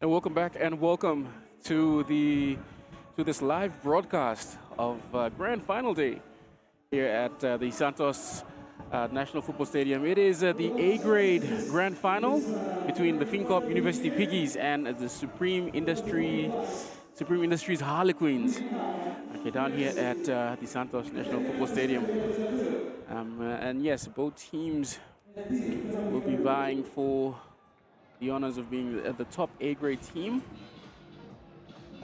And welcome back, and welcome to this live broadcast of Grand Final Day here at the Santos National Football Stadium. It is the A-grade Grand Final between the FINCORP University Piggies and the Supreme Industries Harlequins. Okay, down here at the Santos National Football Stadium. And yes, both teams will be vying for the honors of being the top A-grade team.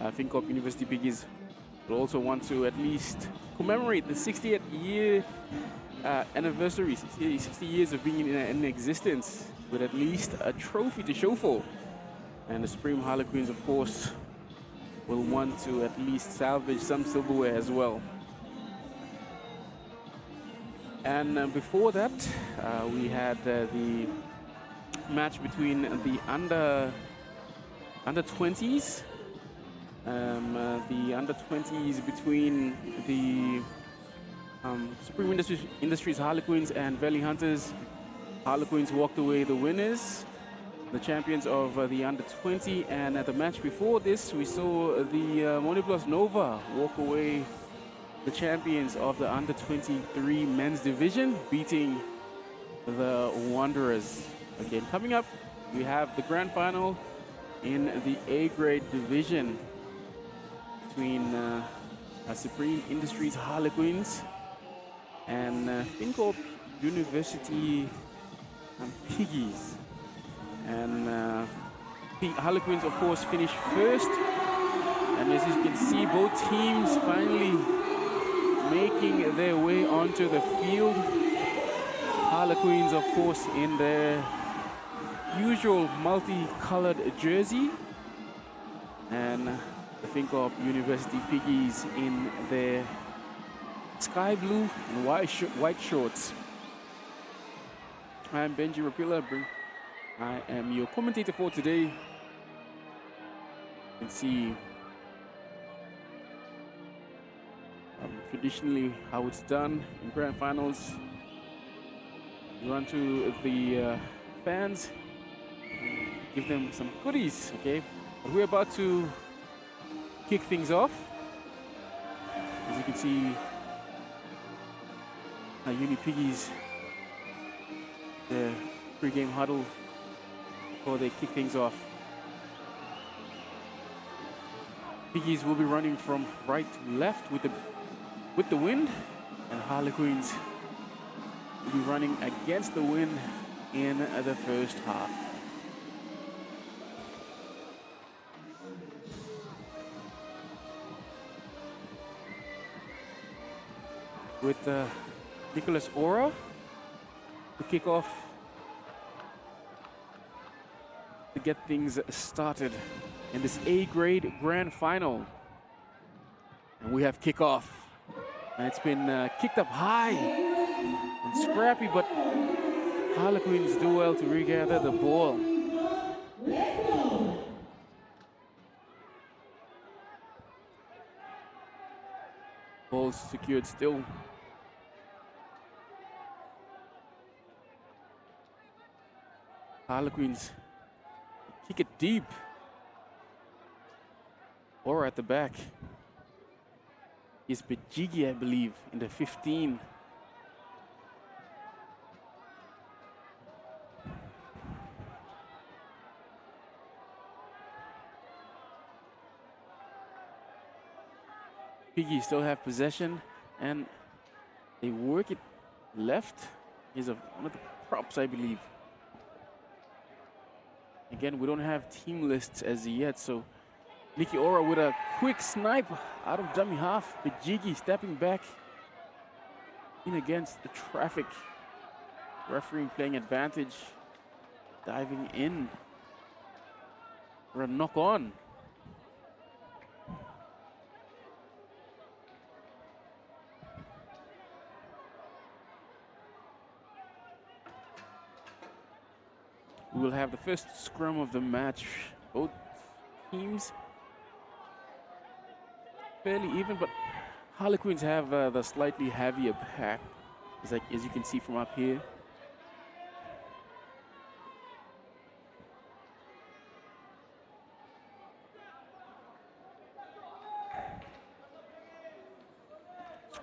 FINCORP University Piggies will also want to at least commemorate the 60th year anniversary, 60 years of being in existence, with at least a trophy to show for. And the Supreme Harlequins, of course, will want to at least salvage some silverware as well. And before that, we had the match between the under 20s, the under 20s between the Supreme Industries Harlequins and Valley Hunters. Harlequins walked away the winners, the champions of the under 20. And at the match before this, we saw the Moniblos Nova walk away the champions of the under 23 men's division, beating the Wanderers. Again, coming up, we have the grand final in the A-grade division between Supreme Industries Harlequins and FINCORP University Piggies. And Harlequins, of course, finished first. And as you can see, both teams finally making their way onto the field. Harlequins, of course, in their usual multicolored jersey, and the FINCORP University Piggies in their sky blue and white shorts. I am Benji Rapilla. I am your commentator for today. You can see traditionally how it's done in grand finals. You run to the fans, give them some goodies, okay? But we're about to kick things off. As you can see, Uni Piggies, the pre-game huddle before they kick things off. Piggies will be running from right to left with the wind, and Harlequins will be running against the wind in the first half. With Nicholas Ora to kick off to get things started in this A-grade grand final. And we have kickoff. And it's been kicked up high and scrappy, but Harlequins do well to regather the ball. Ball secured still. Harlequins kick it deep. Or at the back is Bejigi, I believe, in the 15. Piggies still have possession, and they work it left. Is one of the props, I believe. Again, we don't have team lists as yet, so Nicky Ora with a quick snipe out of dummy half. Bejigi stepping back in against the traffic. Referee playing advantage, diving in for a knock on. We will have the first scrum of the match. Both teams fairly even, but Harlequins have the slightly heavier pack, as you can see from up here.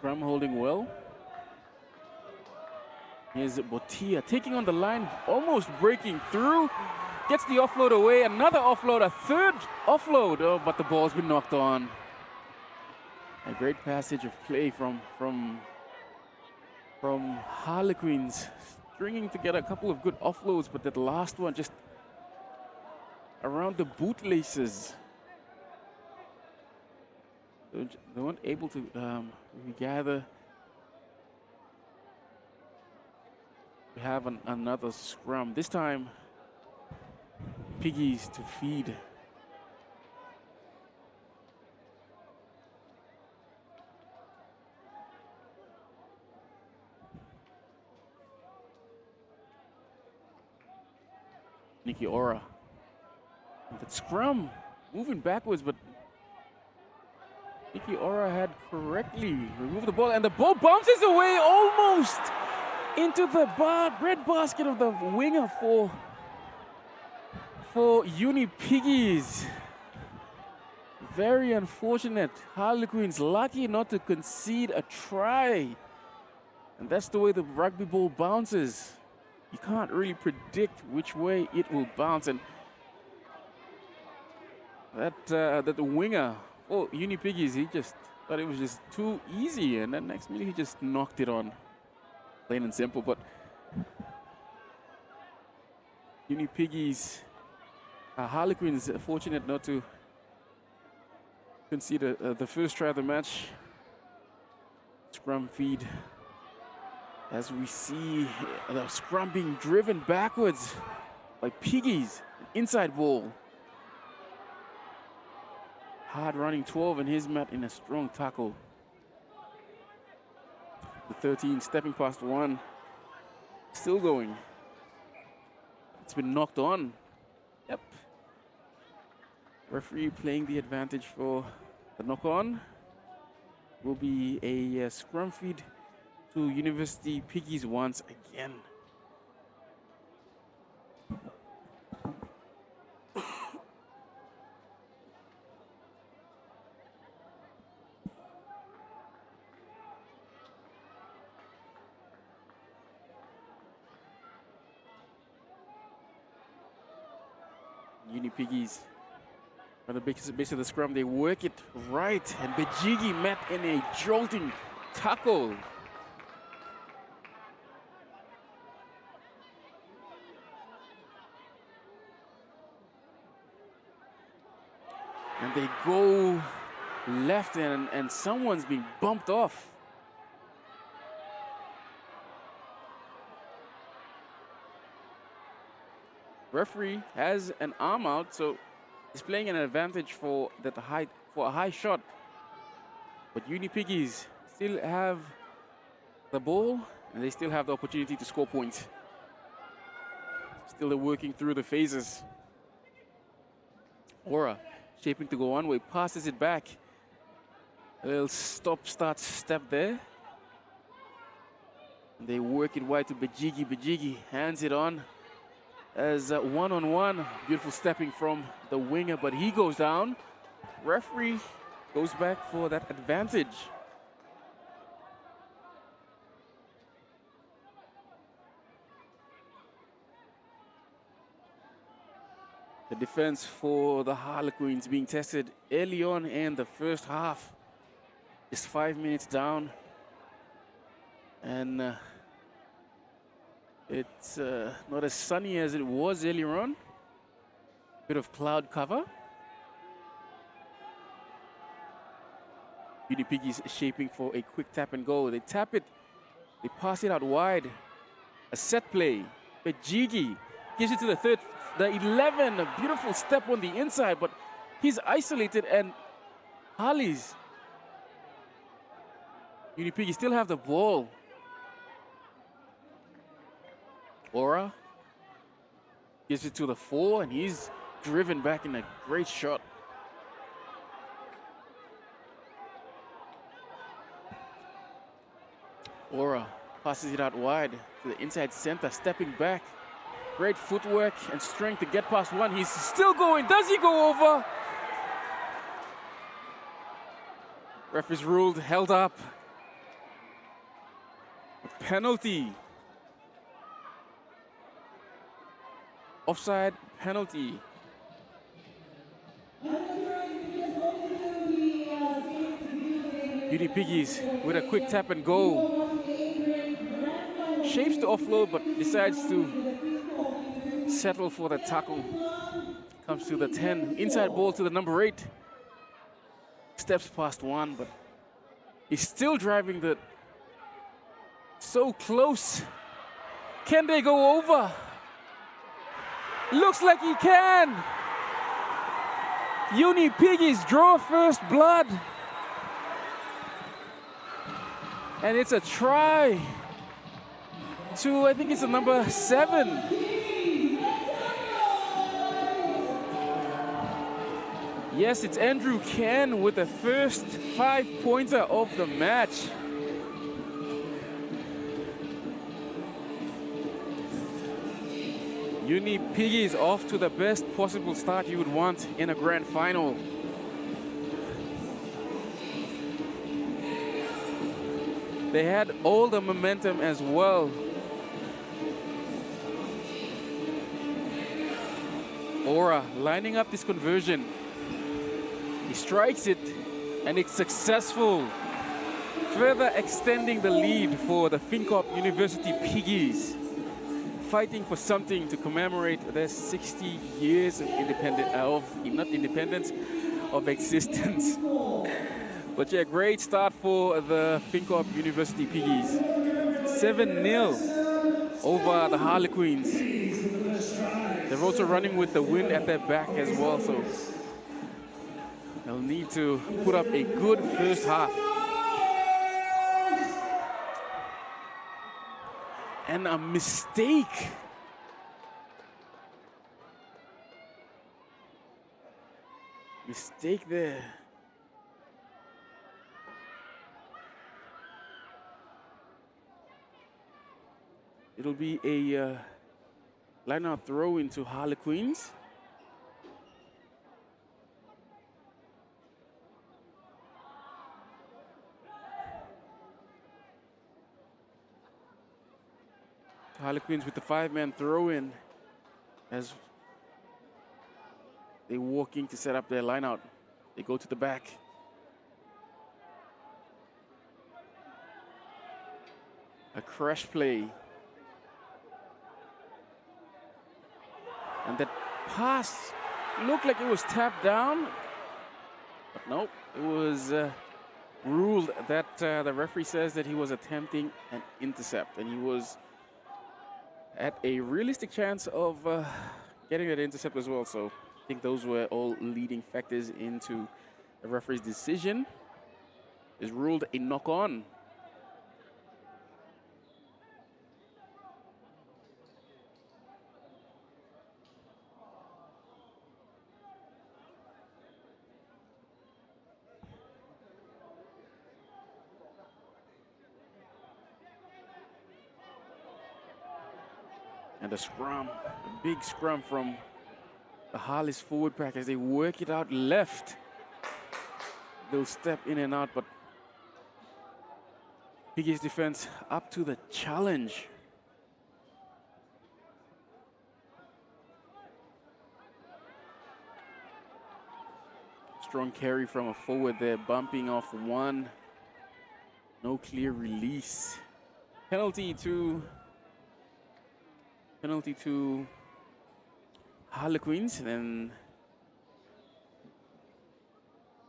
scrum holding well. Here's Botia taking on the line, almost breaking through. Gets the offload away, another offload, a third offload. Oh, but the ball's been knocked on. A great passage of play from Harlequins, stringing together a couple of good offloads, but that last one just around the bootlaces. They weren't able to regather. We have another scrum. This time, Piggies to feed. Nikki Ora. And that scrum moving backwards, but Nikki Ora had correctly removed the ball, and the ball bounces away almost into the bread basket of the winger for Uni Piggies. Very unfortunate. Harlequins lucky not to concede a try. And that's the way the rugby ball bounces. You can't really predict which way it will bounce, and that winger, Uni Piggies, he just thought it was just too easy, and then next minute he just knocked it on, plain and simple. But Uni Piggies, Harlequins, fortunate not to concede the first try of the match. Scrum feed. As we see the scrum being driven backwards by Piggies, inside ball. Hard running 12 and his mat in a strong tackle. The 13 stepping past one, still going. It's been knocked on. Yep. Referee playing the advantage for the knock on. Will be a scrum feed to University Piggies once again. Uni Piggies, on the base of the scrum, they work it right, and Bejigi met in a jolting tackle. And they go left, and someone's being bumped off. Referee has an arm out, so he's playing an advantage for a high shot. But Uni Piggies still have the ball, and they still have the opportunity to score points. Still they're working through the phases. Ora shaping to go one way, passes it back. A little stop-start step there. And they work it wide to Bejigi. Bejigi hands it on as one-on-one. Beautiful stepping from the winger, but he goes down. Referee goes back for that advantage. The defense for the Harlequins being tested early on in the first half. Just 5 minutes down. And it's not as sunny as it was earlier on. Bit of cloud cover. Uni Piggies shaping for a quick tap and go. They tap it, they pass it out wide. A set play. Bejigi gives it to the 11. A beautiful step on the inside, but he's isolated, and Harleys. Uni Piggies still have the ball. Ora gives it to the 4, and he's driven back in a great shot. Ora passes it out wide to the inside center, stepping back. Great footwork and strength to get past one. He's still going. Does he go over? Ref is ruled held up. A penalty. Offside penalty. Uni Piggies with a quick tap and go. Shapes to offload, but decides to settle for the tackle. Comes to the 10. Inside ball to the number 8. Steps past 1, but he's still driving the... So close. Can they go over? Looks like he can. Uni Piggies draw first blood. And it's a try to, I think it's a number 7. Yes, it's Andrew Ken with the first 5-pointer of the match. Uni Piggies off to the best possible start you would want in a grand final. They had all the momentum as well. Ora lining up this conversion. He strikes it and it's successful. Further extending the lead for the FINCORP University Piggies. Fighting for something to commemorate their 60 years of independence, of existence. But yeah, great start for the FINCORP University Piggies. 7-0 over the Harlequins. They're also running with the wind at their back as well, so they'll need to put up a good first half. And a mistake. Mistake there. It'll be a line-out throw into Harlequins. Harlequins with the 5-man throw-in as they walk in to set up their line-out. They go to the back. A crash play. And that pass looked like it was tapped down, but nope, it was ruled that the referee says that he was attempting an intercept, and he was at a realistic chance of getting that intercept as well. So I think those were all leading factors into the referee's decision. Is ruled a knock-on. And a scrum, a big scrum from the Harleys forward pack as they work it out left. They'll step in and out, but Piggies defense up to the challenge. Strong carry from a forward there, bumping off one. No clear release. Penalty to Harlequins, and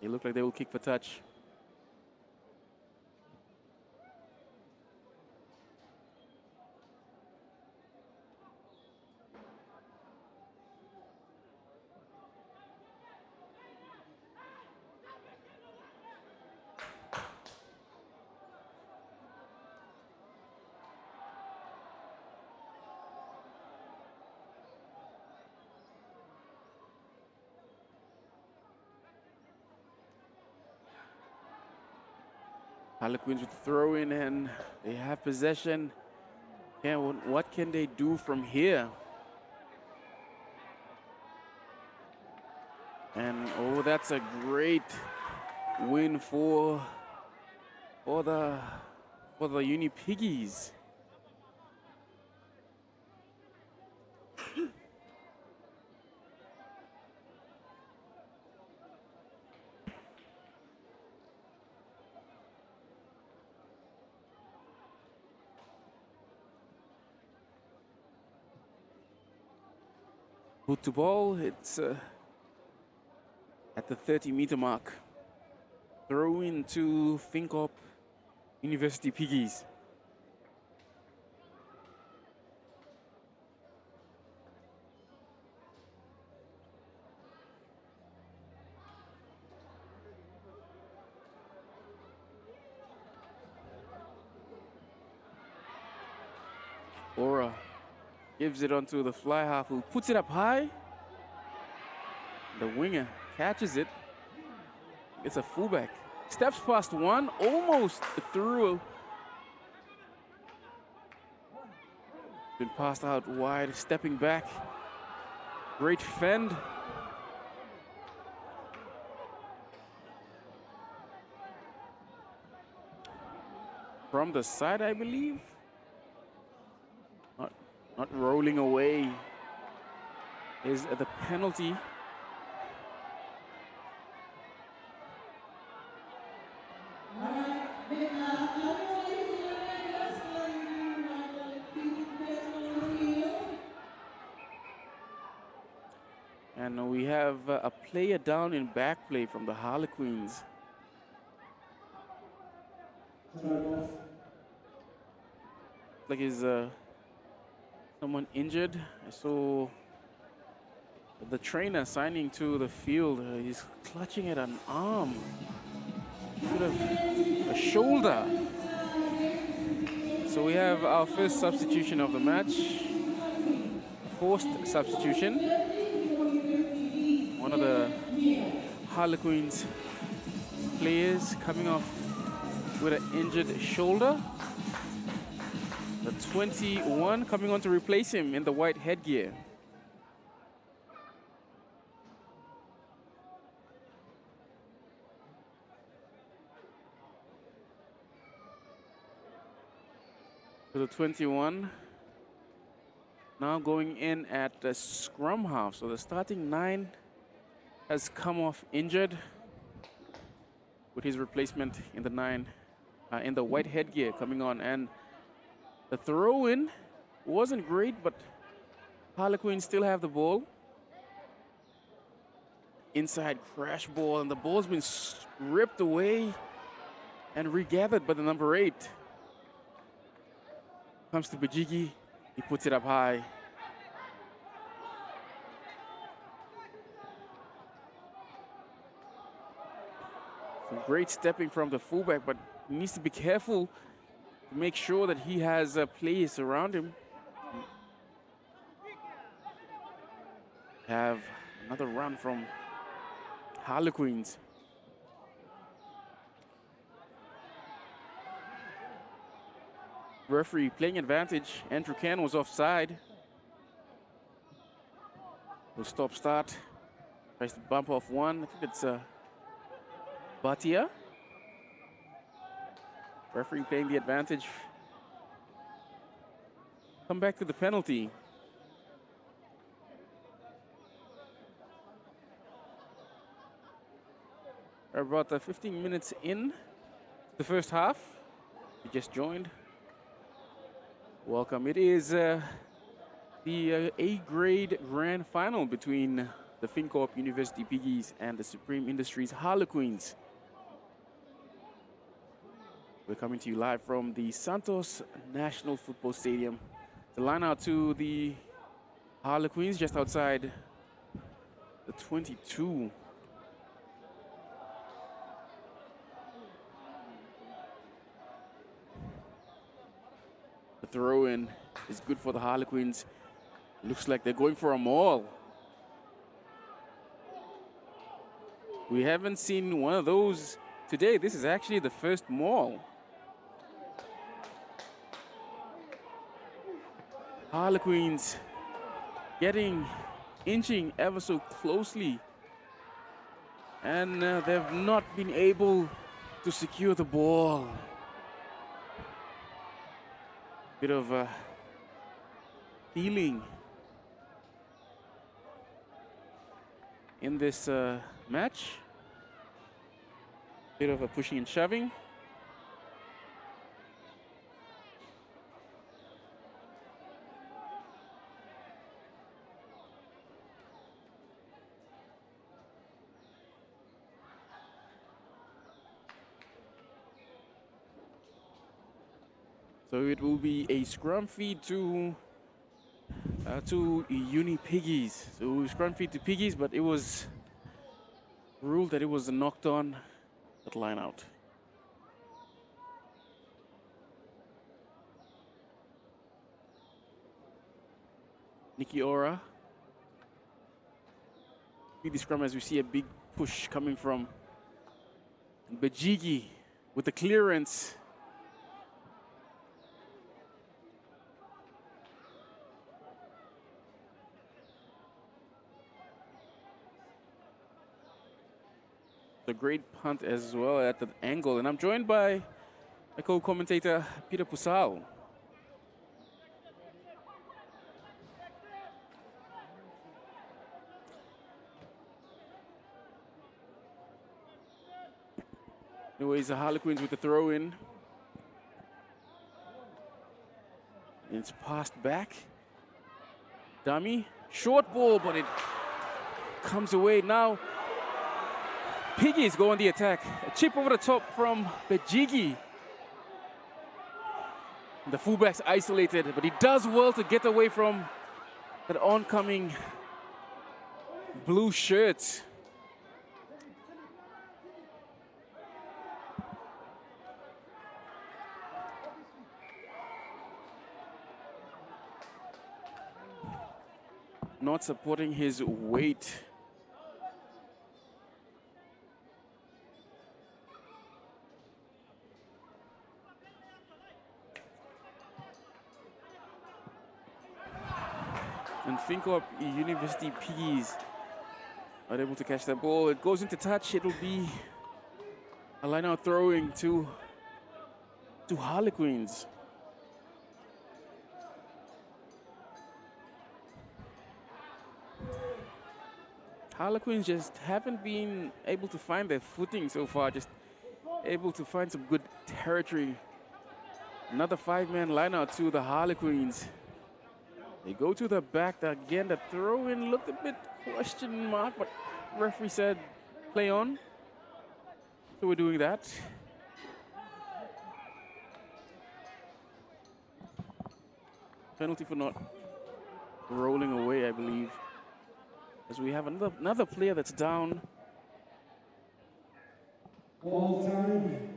they look like they will kick for touch. Harlequins with the throw in, and they have possession. Yeah, what can they do from here? And oh, that's a great win for the Uni Piggies. Boot to ball, it's at the 30-meter mark. Throw into FINCORP University Piggies. Aura gives it onto the fly half, who puts it up high. The winger catches it. It's a fullback. Steps past one, almost through. Been passed out wide, stepping back. Great fend. From the side, I believe. Not rolling away is the penalty. And we have a player down in back play from the Harlequins. Like is someone injured. I saw the trainer signing to the field. He's clutching at an arm, sort of a shoulder. So we have our first substitution of the match. Forced substitution. One of the Harlequins players coming off with an injured shoulder. The 21 coming on to replace him in the white headgear. So the 21 now going in at the scrum half. So the starting 9 has come off injured, with his replacement in the 9 in the white headgear coming on. And the throw-in wasn't great, but Harlequins still have the ball. Inside crash ball, and the ball's been ripped away and regathered by the number 8. Comes to Bajigi, he puts it up high. Some great stepping from the fullback, but he needs to be careful to make sure that he has players around him. Have another run from Harlequins. Referee playing advantage. Andrew Can was offside. Will stop start. Tries to bump off one. I think it's Batia. Referee playing the advantage. Come back to the penalty. We're about 15 minutes in the first half. You just joined. Welcome. It is the A-grade grand final between the FinCorp University Piggies and the Supreme Industries Harlequins. We're coming to you live from the Santos National Football Stadium. The line out to the Harlequins just outside the 22. The throw-in is good for the Harlequins. Looks like they're going for a maul. We haven't seen one of those today. This is actually the first maul. Harlequins inching ever so closely. And they've not been able to secure the ball. Bit of a feeling in this match. Bit of a pushing and shoving. So it will be a scrum feed to Uni Piggies. So scrum feed to Piggies, but it was ruled that it was knocked on at line out. Nikki Ora. The scrum as we see a big push coming from Bajigi with the clearance. A great punt as well at the angle. And I'm joined by my co-commentator, Peter Pusau. Anyways, the Harlequins with the throw in. It's passed back. Dummy. Short ball, but it comes away now. Piggies go on the attack. A chip over the top from Bajigi. The fullback's isolated, but he does well to get away from that oncoming blue shirt. Not supporting his weight. And FINCORP University Piggies are able to catch that ball. It goes into touch. It will be a line-out throwing to Harlequins. Harlequins just haven't been able to find their footing so far, just able to find some good territory. Another 5-man line-out to the Harlequins. They go to the back again. The throw-in looked a bit question mark, but referee said play on. So we're doing that. Penalty for not rolling away, I believe. As we have another player that's down. Ball time.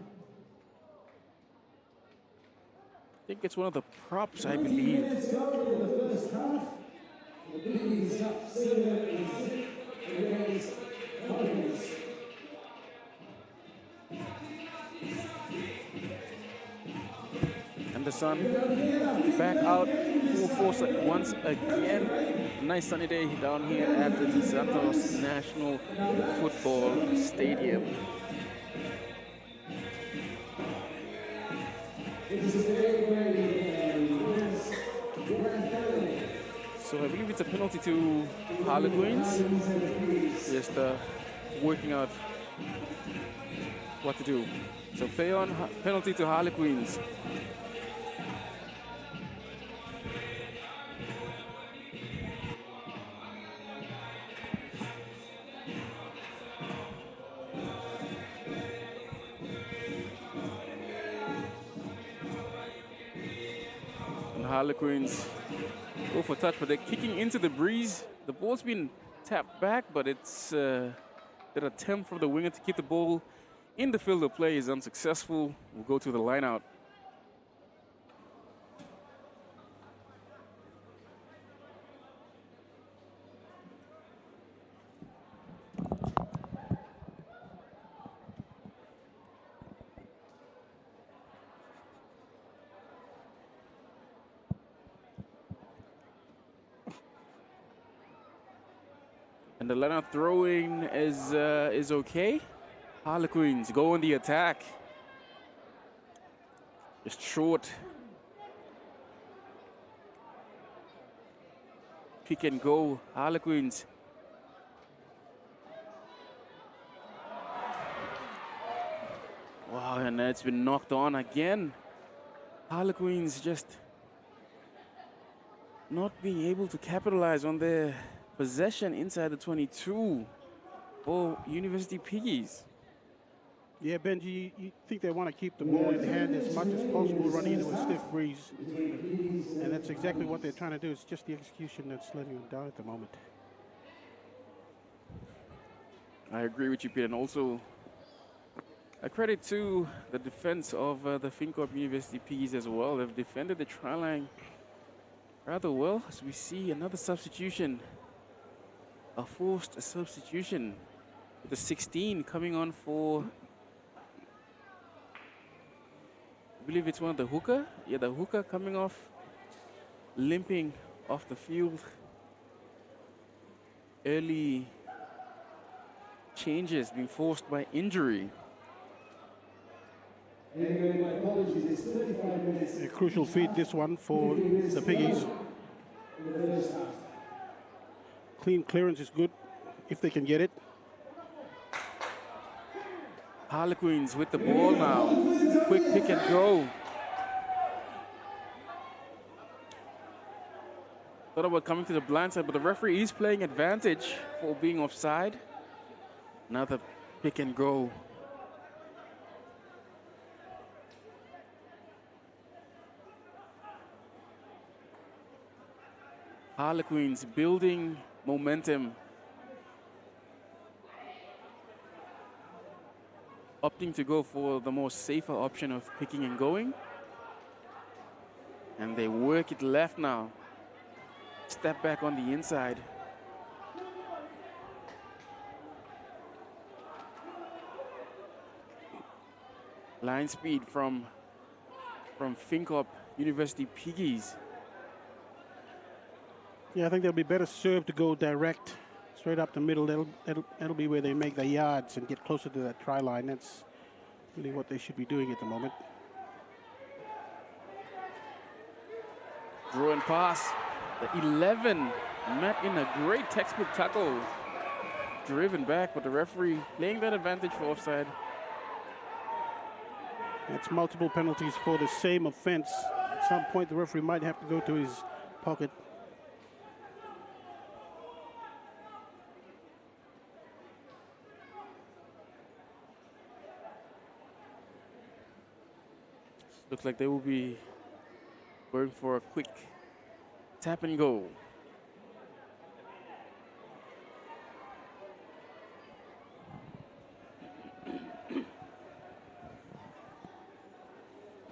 I think it's one of the props, I believe. Minutes go in the first half. The Piggies up 7-6 against Harlequins. Anderson back out full force once again. Nice sunny day down here at the Santos National Football Stadium. So I believe it's a penalty to Harlequins. Just working out what to do. So play on, penalty to Harlequins. Harlequins go for touch, but they're kicking into the breeze. The ball's been tapped back, but it's an attempt from the winger to keep the ball in the field of play is unsuccessful. We'll go to the line out. And the line-out throwing is okay. Harlequins go on the attack. Just short. Pick and go, Harlequins. Wow, and it's been knocked on again. Harlequins just not being able to capitalize on their possession inside the 22 for University Piggies. Yeah, Benji, you think they want to keep the ball in hand as much as possible, running into a stiff breeze. And that's exactly what they're trying to do. It's just the execution that's letting them down at the moment. I agree with you, Peter. And also, a credit to the defense of the FINCORP University Piggies as well. They've defended the try line rather well, as we see another substitution, a forced substitution, with the 16 coming on for, I believe it's one of the hooker. Yeah, the hooker coming off, limping off the field. Early changes being forced by injury. Anyway, my apologies, it's 35 minutes. A crucial feat, this one, for the Piggies. In the first half. Clean clearance is good, if they can get it. Harlequins with the ball now. Quick pick and go. Thought about coming to the blind side, but the referee is playing advantage for being offside. Another pick and go. Harlequins building momentum. Opting to go for the more safer option of picking and going. And they work it left now. Step back on the inside. Line speed from FINCORP University Piggies. Yeah, I think they'll be better served to go direct, straight up the middle. That'll be where they make the yards and get closer to that try line. That's really what they should be doing at the moment. Draw and pass. The 11 met in a great textbook tackle. Driven back, but the referee playing that advantage for offside. That's multiple penalties for the same offense. At some point, the referee might have to go to his pocket. Looks like they will be going for a quick tap and go.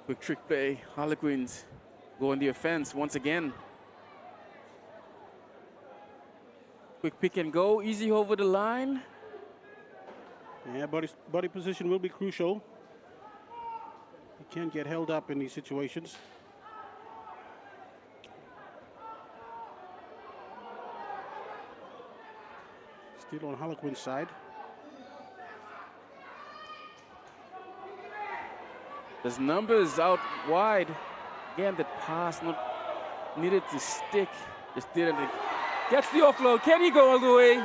Quick trick play. Harlequins go on the offense once again. Quick pick and go. Easy over the line. Yeah, body position will be crucial. You can't get held up in these situations. Still on Harlequin's side. There's numbers out wide. Again, that pass not needed to stick. Just didn't. Gets the offload. Can he go all the way?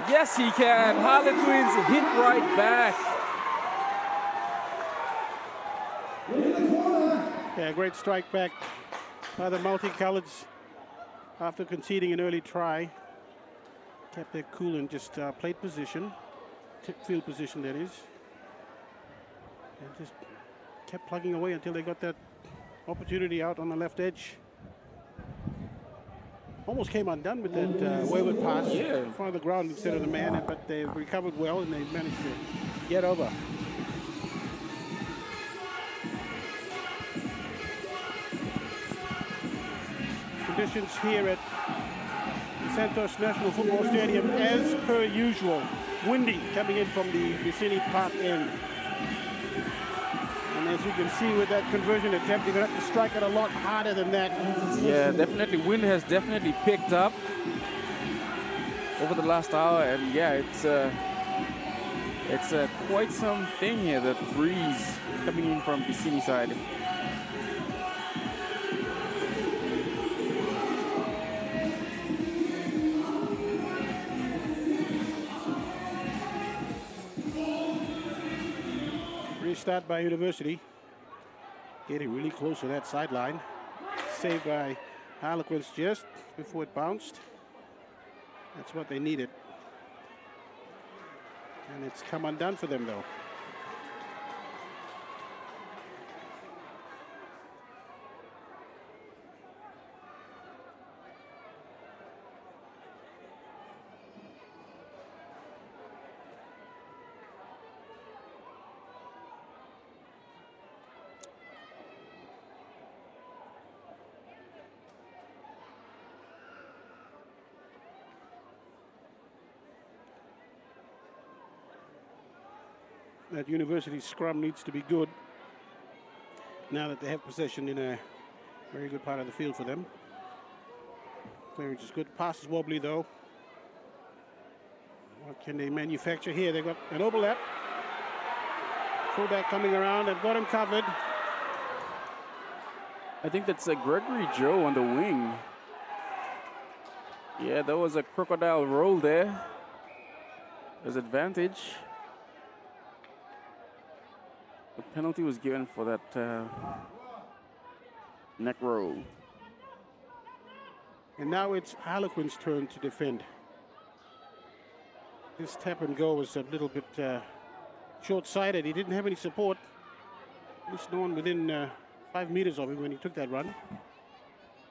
Yes, he can. Harlequins hit right back. Yeah, great strike back by the multicolors after conceding an early try. Kept their cool and just played position, field position that is. And just kept plugging away until they got that opportunity out on the left edge. Almost came undone with that wayward pass in front of the ground instead of the man, but they recovered well and they managed to get over. Conditions here at Santos National Football Stadium, as per usual, windy coming in from the Vicini Park end. And as you can see with that conversion attempt, you're going to have to strike it a lot harder than that. Yeah, definitely. Wind has definitely picked up over the last hour, and yeah, it's quite something here. The breeze coming in from Vicini side. Restart by University. Getting really close to that sideline. Saved by Harlequins just before it bounced. That's what they needed. It's come undone for them, though. That university scrum needs to be good now that they have possession in a very good part of the field for them. Clearance is good. Pass is wobbly, though. What can they manufacture here? They've got an overlap. Fullback coming around. They've got him covered. I think that's a Gregory Joe on the wing. Yeah, there was a crocodile roll there. There's advantage. The penalty was given for that neck roll. And now it's Harlequin's turn to defend. This tap and go was a little bit short-sighted. He didn't have any support. At least no one within 5 meters of him when he took that run.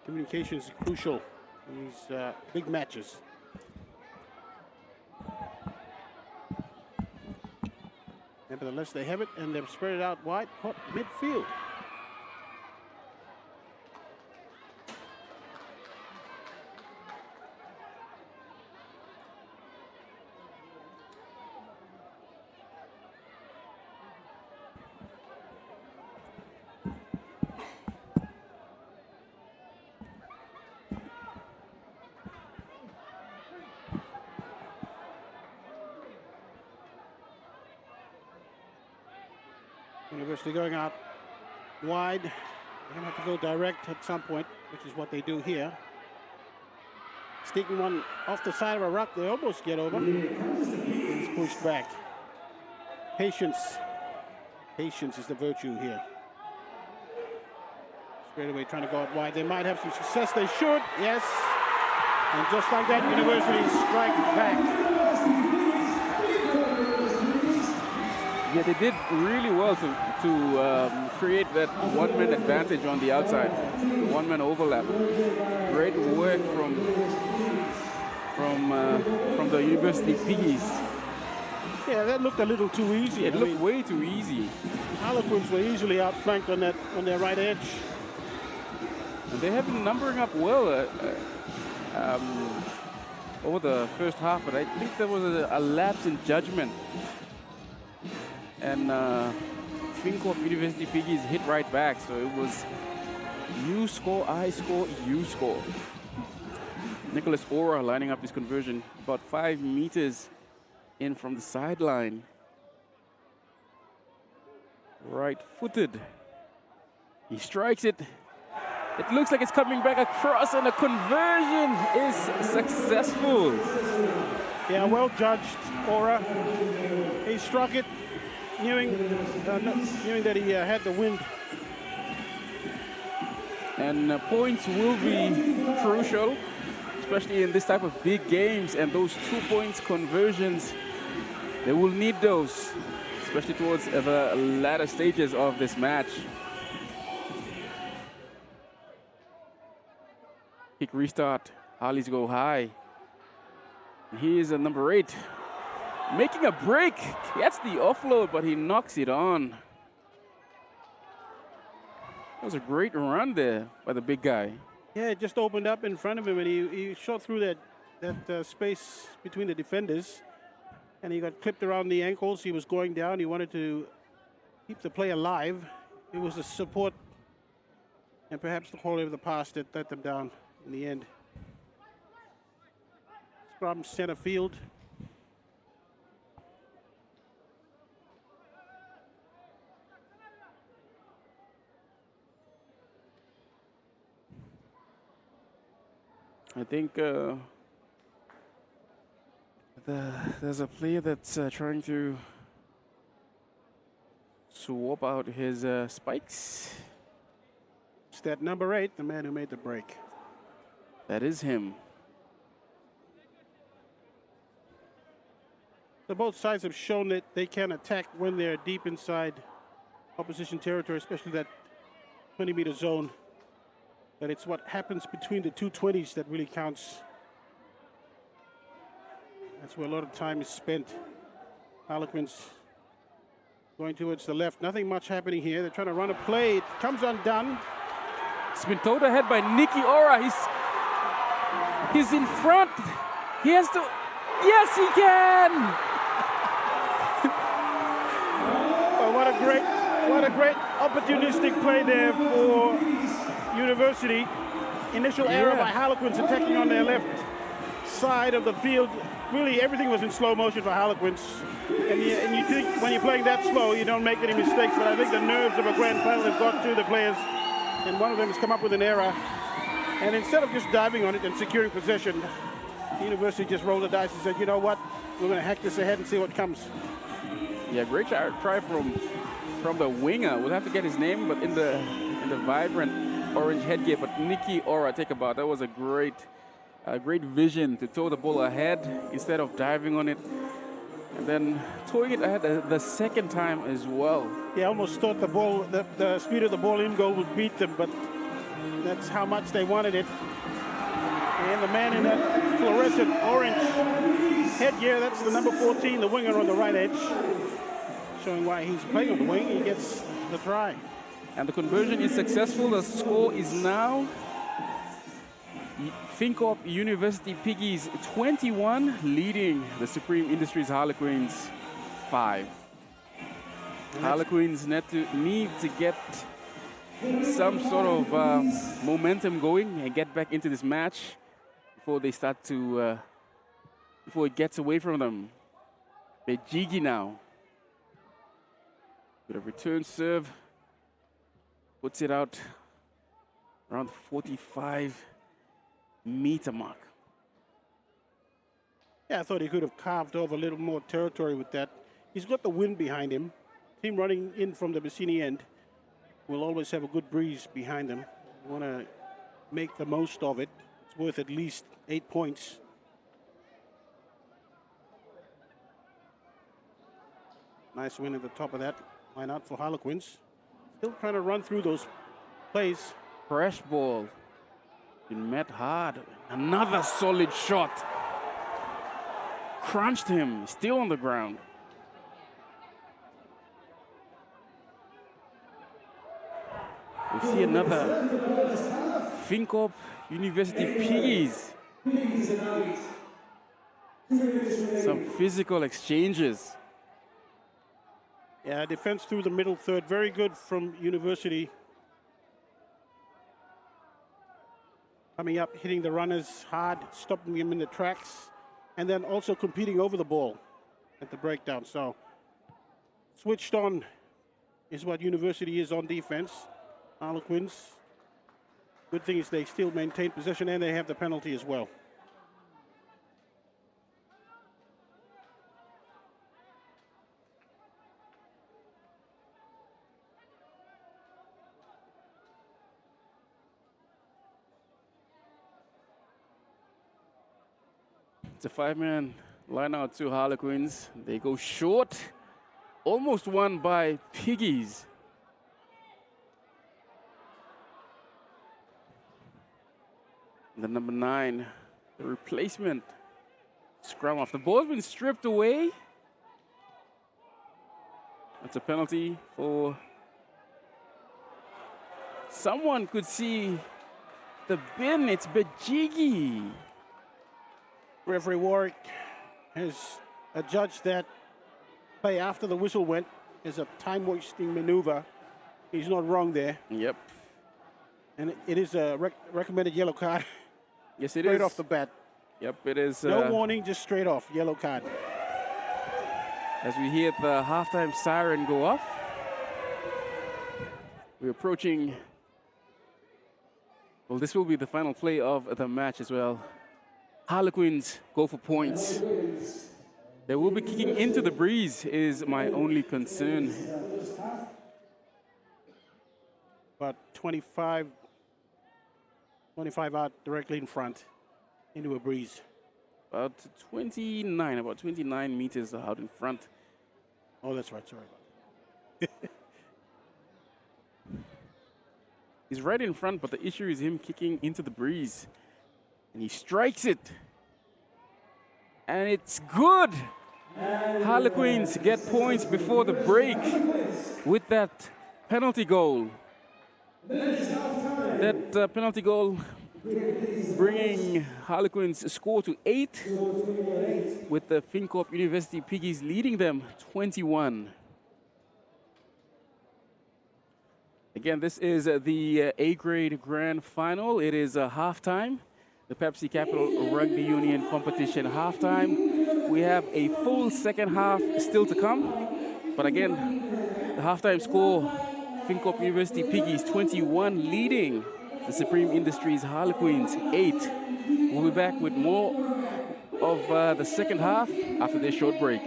Communication is crucial in these big matches. Nevertheless, they have it, and they've spread it out wide, caught midfield. University going out wide. They're going to have to go direct at some point, which is what they do here. Sneaking one off the side of a ruck, they almost get over. He's pushed back. Patience. Patience is the virtue here. Straight away trying to go out wide. They might have some success. They should. Yes. And just like that, University strike back. Yeah, they did really well to create that one-man advantage on the outside, one-man overlap. Great work from the University Piggies. Yeah, that looked a little too easy. It looked way too easy. Harlequins were easily outflanked on their right edge. And they have been numbering up well over the first half, but I think there was a lapse in judgment. And FINCORP University Piggies hit right back, so it was you score, I score, you score. Nicholas Ora lining up his conversion about 5 meters in from the sideline. Right-footed. He strikes it. It looks like it's coming back across, and the conversion is successful. Yeah, well judged, Ora. He struck it, knowing that he had the wind. And points will be crucial, especially in this type of big games. And those 2 points conversions, they will need those, especially towards the latter stages of this match. Kick restart, Harleys go high. And he is a number 8. Making a break, gets the offload, but he knocks it on. That was a great run there by the big guy. Yeah, it just opened up in front of him, and he shot through that space between the defenders, and he got clipped around the ankles. He was going down. He wanted to keep the play alive. It was the support and perhaps the quality of the pass that let them down in the end. Scrum center field. I think there's a player that's trying to swap out his spikes. It's that number 8, the man who made the break. That is him. So both sides have shown that they can attack when they're deep inside opposition territory, especially that 20-meter zone. But it's what happens between the 220s that really counts. That's where a lot of time is spent. Harlequins going towards the left. Nothing much happening here. They're trying to run a play. It comes undone. It's been towed ahead by Nicky Ora. He's in front. He has to. Yes, he can. Oh, what a great opportunistic play there for University. Initial error by Harlequins attacking on their left side of the field. Really, everything was in slow motion for Harlequins. And you think when you're playing that slow, you don't make any mistakes. But I think the nerves of a grand final have got to the players. And one of them has come up with an error. And instead of just diving on it and securing possession, the University just rolled the dice and said, you know what, we're going to hack this ahead and see what comes. Yeah, great try from the winger. We'll have to get his name, but in the vibrant orange headgear. But Nicky Ora, take about that was a great vision to throw the ball ahead instead of diving on it, and then throwing it ahead the second time as well. He almost thought the speed of the ball in goal would beat them, but that's how much they wanted it. And the man in that fluorescent orange headgear, that's the number 14, the winger on the right edge, showing why he's playing on the wing. He gets the try. And the conversion is successful. The score is now FINCORP University Piggies 21, leading the Supreme Industries Harlequins 5. Harlequins need to get some sort of momentum going and get back into this match before they start to, before it gets away from them. They're jiggy now. With a return serve, puts it out around 45-meter mark. Yeah, I thought he could have carved over a little more territory with that. He's got the wind behind him. Team running in from the Bassini end will always have a good breeze behind them. You want to make the most of it. It's worth at least 8 points. Nice win at the top of that. Line out for Harlequins. Still trying to run through those plays. Fresh ball. Been met hard. Another solid shot. Crunched him. Still on the ground. We see another FINCORP University Piggies. Some physical exchanges. Yeah, defense through the middle third. Very good from University. Coming up, hitting the runners hard, stopping them in the tracks, and then also competing over the ball at the breakdown. So switched on is what University is on defense. Harlequins, good thing is they still maintain possession and they have the penalty as well. It's a 5-man line out to Harlequins. They go short, almost won by Piggies. The number 9, the replacement scrum off. The ball's been stripped away. That's a penalty for someone could see the bin. It's Bejigi. Referee Warwick has adjudged that play after the whistle went is a time-wasting maneuver. He's not wrong there. Yep. And it is a recommended yellow card. Yes, it straight is. off the bat. Yep, it is. No warning, just straight off, yellow card. As we hear the halftime siren go off, we're approaching, well, this will be the final play of the match as well. Harlequins go for points. They will be kicking into the breeze is my only concern. But 25 out directly in front into a breeze. about 29 meters out in front. Oh, that's right. Sorry about that. He's right in front, but the issue is him kicking into the breeze. And he strikes it. And it's good. Harlequins get points before the break with that penalty goal. That penalty goal bringing Harlequins' score to 8, with the FINCORP University Piggies leading them 21. Again, this is the A-grade grand final. It is halftime. The Pepsi Capital Rugby Union competition halftime. We have a full second half still to come. But again, the halftime score, FINCORP University Piggies 21 leading the Supreme Industries Harlequins 8. We'll be back with more of the second half after this short break.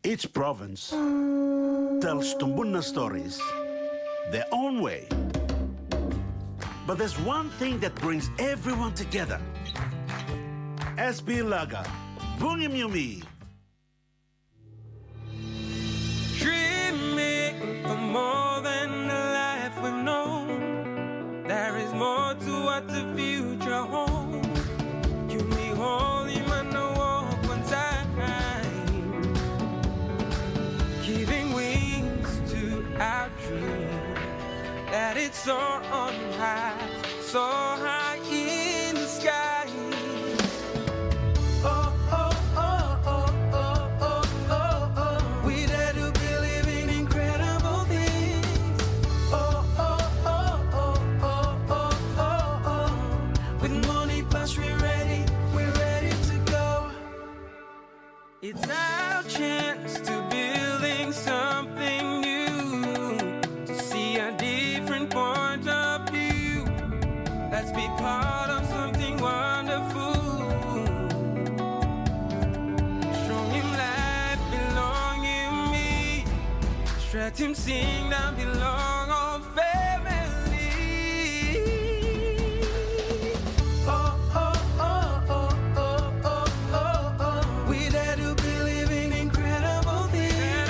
Each province tells Tumbuna stories their own way. But there's one thing that brings everyone together. SB Laga, Bungi Mumi. Dreaming for more than the life we've known. There is more to what the future holds. You me holy man, no walk one time. Giving wings to our dream. That it's so on high, so high in the sky. Oh, oh, oh, oh, oh, oh, oh, oh. We dare to believe in incredible things. Oh, oh, oh, oh, oh, oh, oh, oh. With money plus we're ready to go. It's our chance to building something new, to see a different point of view. Let's be part of something wonderful. Strong in life, belong in me. Stretch him, sing, that belong all family. Oh, oh, oh, oh, oh, oh, oh, oh. We dare to believe in incredible things.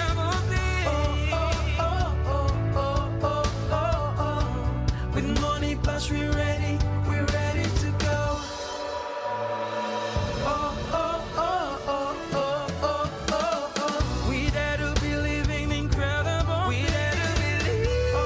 Oh, oh, oh, oh, oh, oh, oh, oh. With money plus we're ready to go. Oh, oh, oh, oh, oh, oh, oh, oh. We dare to believe in incredible. We dare to believe.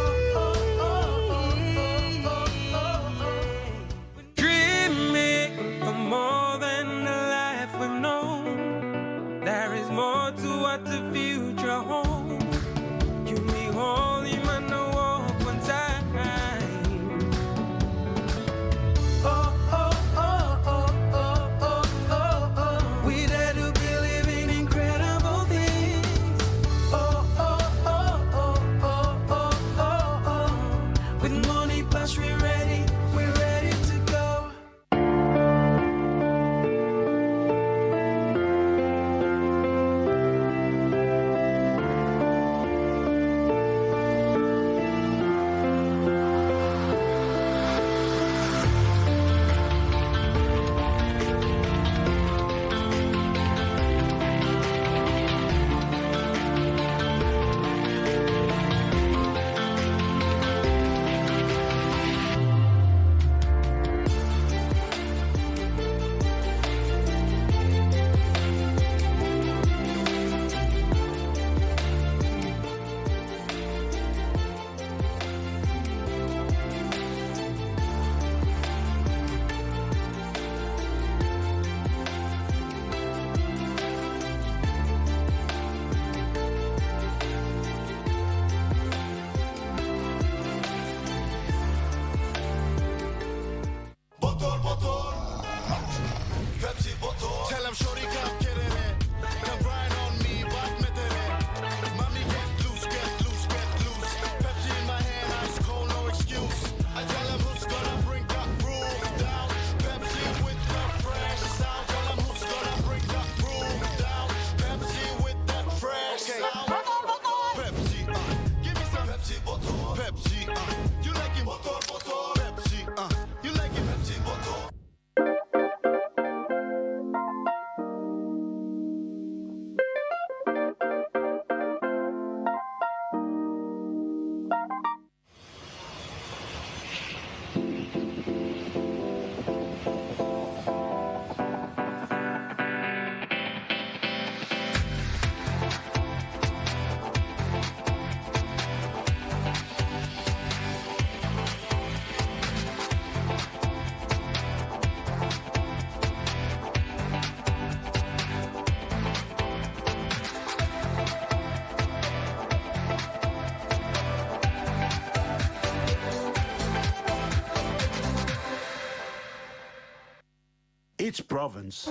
Each province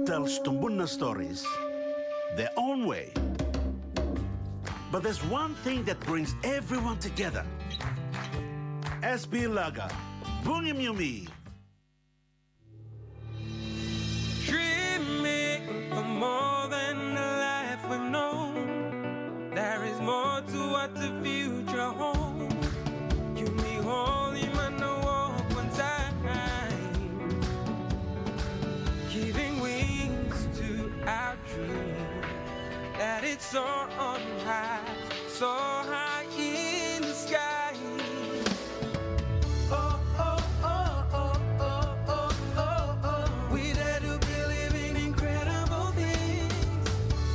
tells Tumbuna stories their own way. But there's one thing that brings everyone together. SB Laga, Bungi Mumi. Dreaming for more than the life we've known. There is more to what the future holds. You me holy man, no walk one time. Giving wings to our dream. That it's so on high, so high in the sky. Oh, oh, oh, oh, oh, oh, oh, oh. We dare to believe in incredible things.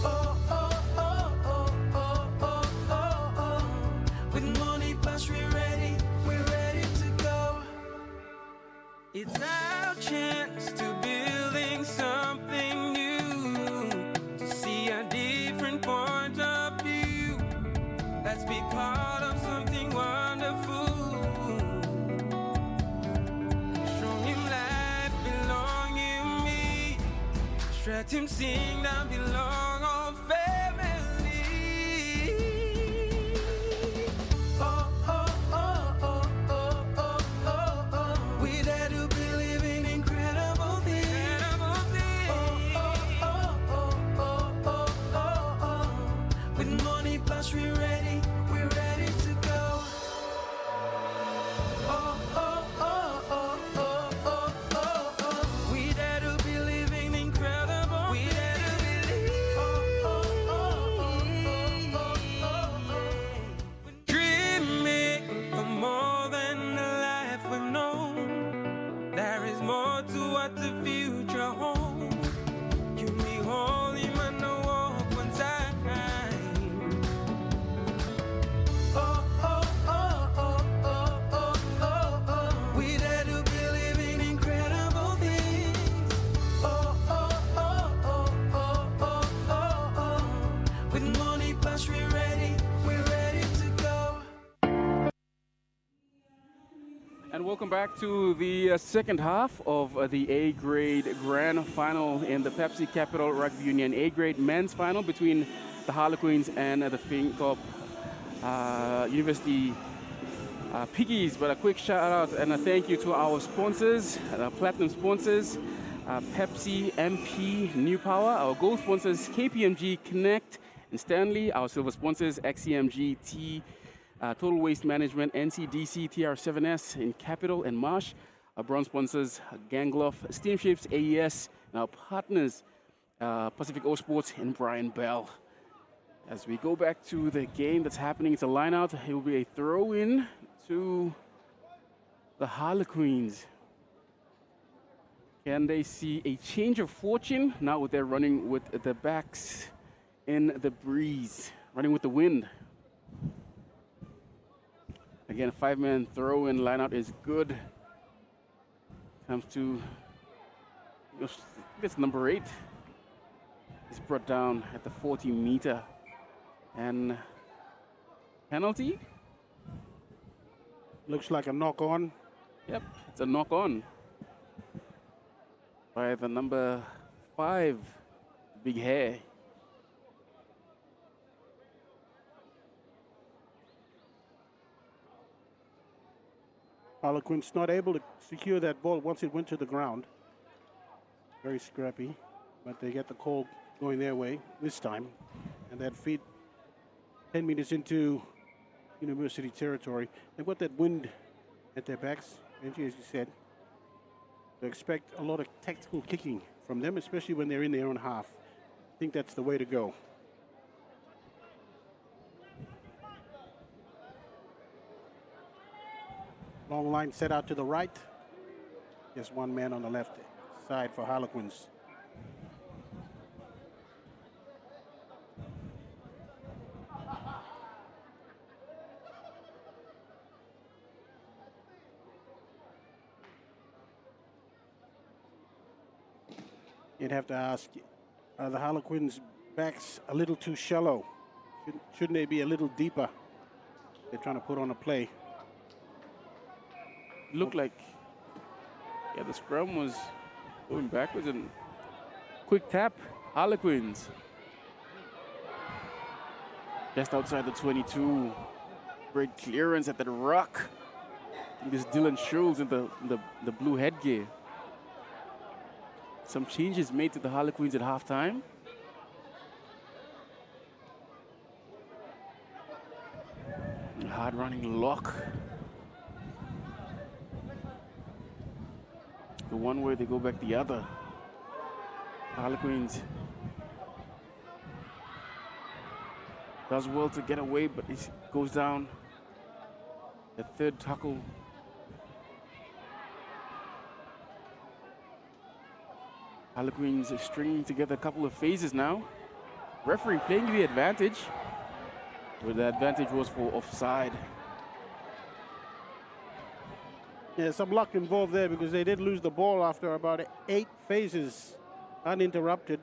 Oh, oh, oh, oh, oh, oh, oh, oh. With money plus we're ready to go. It's our chance to building something new, to see a different point of view. Let's be part of something wonderful. Strong in life, belong in me. Stretch him, sing, that belong all family. Oh, oh, oh, oh, oh, oh, oh, oh. We dare to believe in incredible things. Oh, oh, oh, oh, oh, oh, oh, oh. With money plus we're ready to go. Oh, oh, oh, oh, oh, oh, oh, oh. We dare to believe in incredible. We dare to believe. Oh, oh, oh, oh, oh, oh, oh. Dreaming for more than the life we've known. There is more to what the future holds. You me holy man, no walk one time. Oh, oh, oh, oh, oh, oh, oh, oh. We dare to believe in incredible things. Oh, oh, oh, oh, oh, oh, oh, oh. With money plus we're ready to go. And welcome back to the second half of the A-grade grand final in the Pepsi Capital Rugby Union A-grade men's final between the Harlequins and the FINCORP University Piggies. But a quick shout out and a thank you to our sponsors, platinum sponsors, Pepsi, MP, New Power, our gold sponsors, KPMG, Connect, and Stanley, our silver sponsors, XCMG, T, Total Waste Management, NCDC, TR7S in Capital and Marsh, our bronze sponsors, Gangloff, Steamships, AES, and our partners, Pacific O Sports and Brian Bell. As we go back to the game that's happening, it's a line out. It will be a throw in to the Harlequins. Can they see a change of fortune now that they're running with the backs in the breeze, running with the wind? Again, a five-man throw-in lineout is good. Comes to, it's number 8. It's brought down at the 40-meter. And penalty? Looks like a knock on. Yep, it's a knock on by the number 5, Big Hair. Harlequins not able to secure that ball once it went to the ground. Very scrappy, but they get the call going their way this time. And that feed 10 meters into University territory. They've got that wind at their backs, Angie, as you said. They expect a lot of tactical kicking from them, especially when they're in their own half. I think that's the way to go. Long line set out to the right. Just one man on the left side for Harlequins. You'd have to ask, are the Harlequins' backs a little too shallow? Shouldn't they be a little deeper? They're trying to put on a play. Looked like, yeah, the scrum was Going backwards and quick tap. Harlequins. Just outside the 22. Great clearance at the ruck. I think this is Dylan Schultz in the blue headgear. Some changes made to the Harlequins at halftime. Hard running lock. The one way they go back the other. Harlequins does well to get away, but it goes down. The third tackle. Harlequins are stringing together a couple of phases now. Referee playing the advantage, but the advantage was for offside. Yeah, some luck involved there because they did lose the ball after about 8 phases uninterrupted.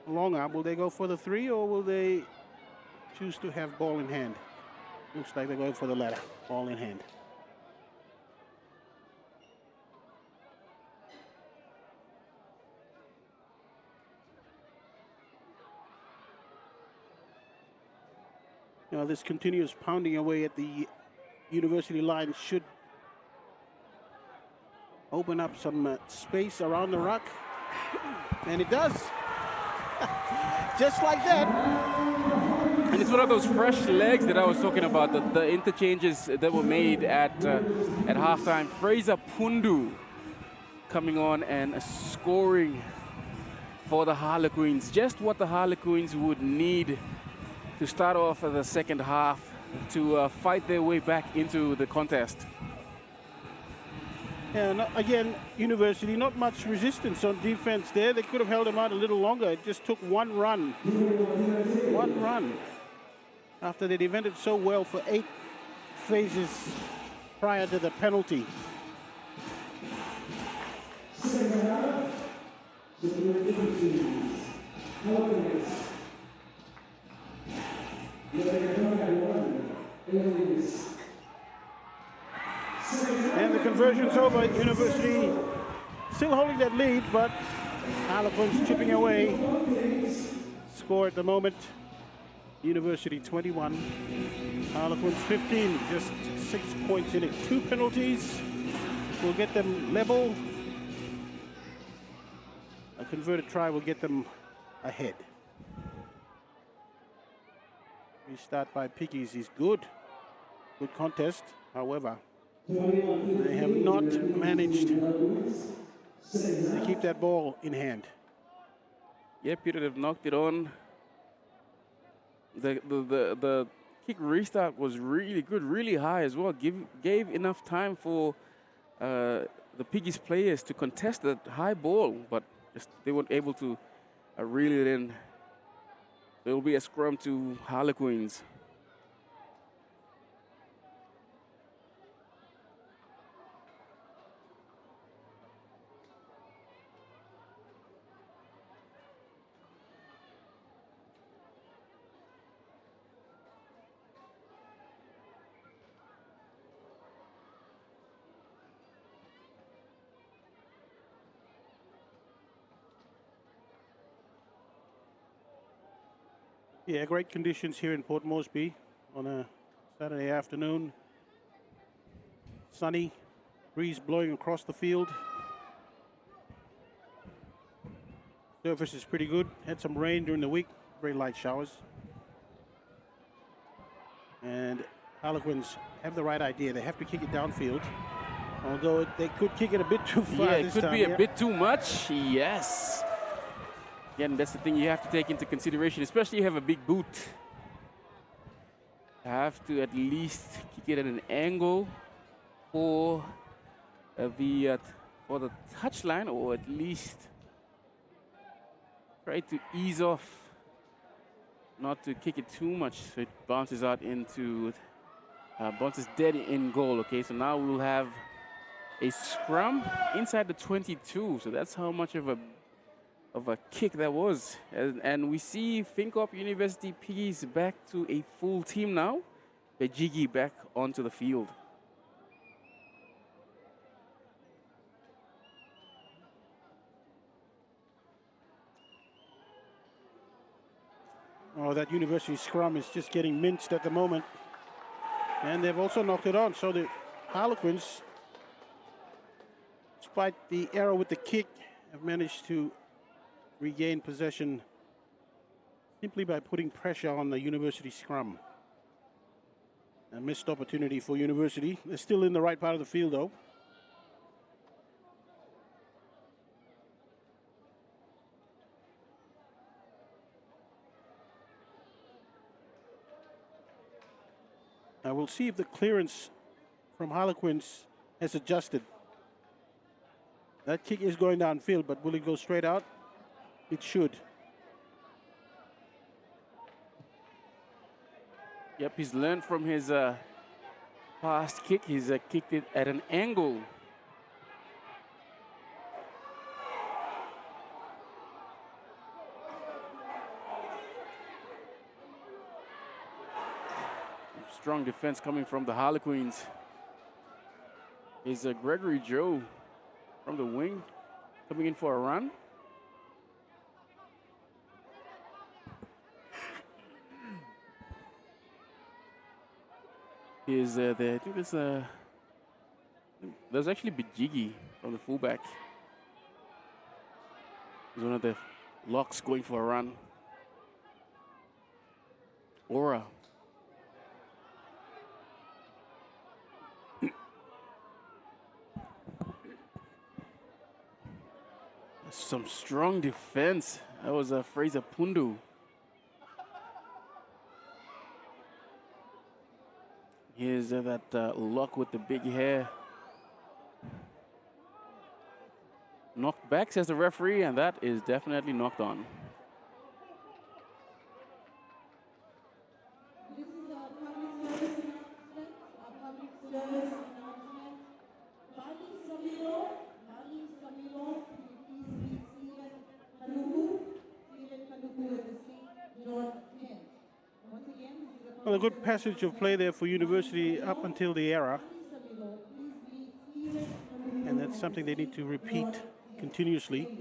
Long arm, will they go for the 3 or will they choose to have ball in hand? Looks like they're going for the latter, ball in hand. Now this continuous pounding away at the University line should open up some space around the ruck. And it does. Just like that. And it's one of those fresh legs that I was talking about, the interchanges that were made at halftime. Fraser Pundu coming on and scoring for the Harlequins. Just what the Harlequins would need to start off the second half to fight their way back into the contest. And again, University, not much resistance on defense there. They could have held him out a little longer. It just took one run. One run. After they defended so well for 8 phases prior to the penalty. Second half, the Liberties. And the conversion's over at University. Still holding that lead, but Harlequins chipping away. Score at the moment. University 21. Harlequins 15. Just 6 points in it. 2 penalties will get them level. A converted try will get them ahead. Restart by Piggies is good. Good contest. However, they have not managed to keep that ball in hand. Yeah, Peter, they've knocked it on. The kick restart was really good, really high as well. Gave enough time for the Piggies players to contest that high ball, but just they weren't able to reel it in. There will be a scrum to Harlequins. Yeah, great conditions here in Port Moresby on a Saturday afternoon. Sunny, breeze blowing across the field. Surface is pretty good. Had some rain during the week, very light showers. And Harlequins have the right idea. They have to kick it downfield. Although they could kick it a bit too far. Yeah, it could be a bit too much. Yes. Again, that's the thing you have to take into consideration, especially if you have a big boot. You have to at least kick it at an angle for the touchline, or at least try to ease off, not to kick it too much so it bounces out into, bounces dead in goal. Okay, so now we'll have a scrum inside the 22. So that's how much of a kick that was. And we see FINCORP University Piggies back to a full team now. Bejigi back onto the field. Oh, that University scrum is just getting minced at the moment. And they've also knocked it on. So the Harlequins, despite the error with the kick, have managed to regain possession simply by putting pressure on the University scrum. A missed opportunity for University. They're still in the right part of the field, though. Now we'll see if the clearance from Harlequins has adjusted. That kick is going downfield, but will it go straight out? It should. Yep, he's learned from his past kick. He's kicked it at an angle. Strong defense coming from the Harlequins. Is Gregory Joe from the wing coming in for a run. Is there? I think there's actually Bijigi from the fullback. He's one of the locks going for a run. Aura. Some strong defense. That was Fraser Pundu. Here's that lock with the big hair. Knocked back, says the referee, and that is definitely knocked on. This is our public service announcement. Our public service announcement. Mali Samiro, please meet Stephen Kanuku. Stephen Kanuku with the St. John Kent. Once again, this is a Well, a good passage of play there for University up until the error. And that's something they need to repeat continuously.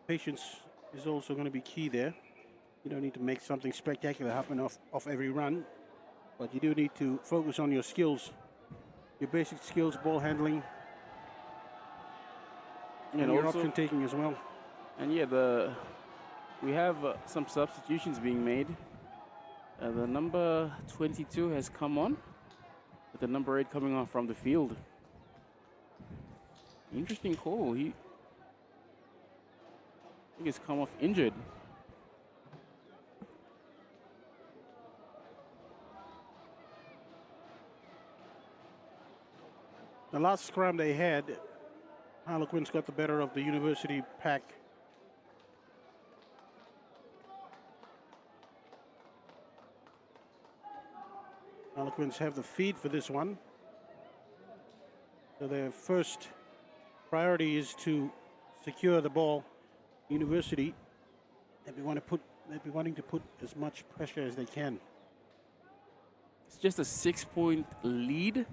Patience is also going to be key there. You don't need to make something spectacular happen off every run, but you do need to focus on your skills, your basic skills, ball handling, and your option taking as well. And yeah, we have some substitutions being made. The number 22 has come on, with the number 8 coming on from the field. Interesting call. I think he's come off injured. The last scrum they had, Harlequins got the better of the University pack. Harlequins have the feed for this one. So their first priority is to secure the ball. University, they'd be wanting to put as much pressure as they can. It's just a 6-point lead.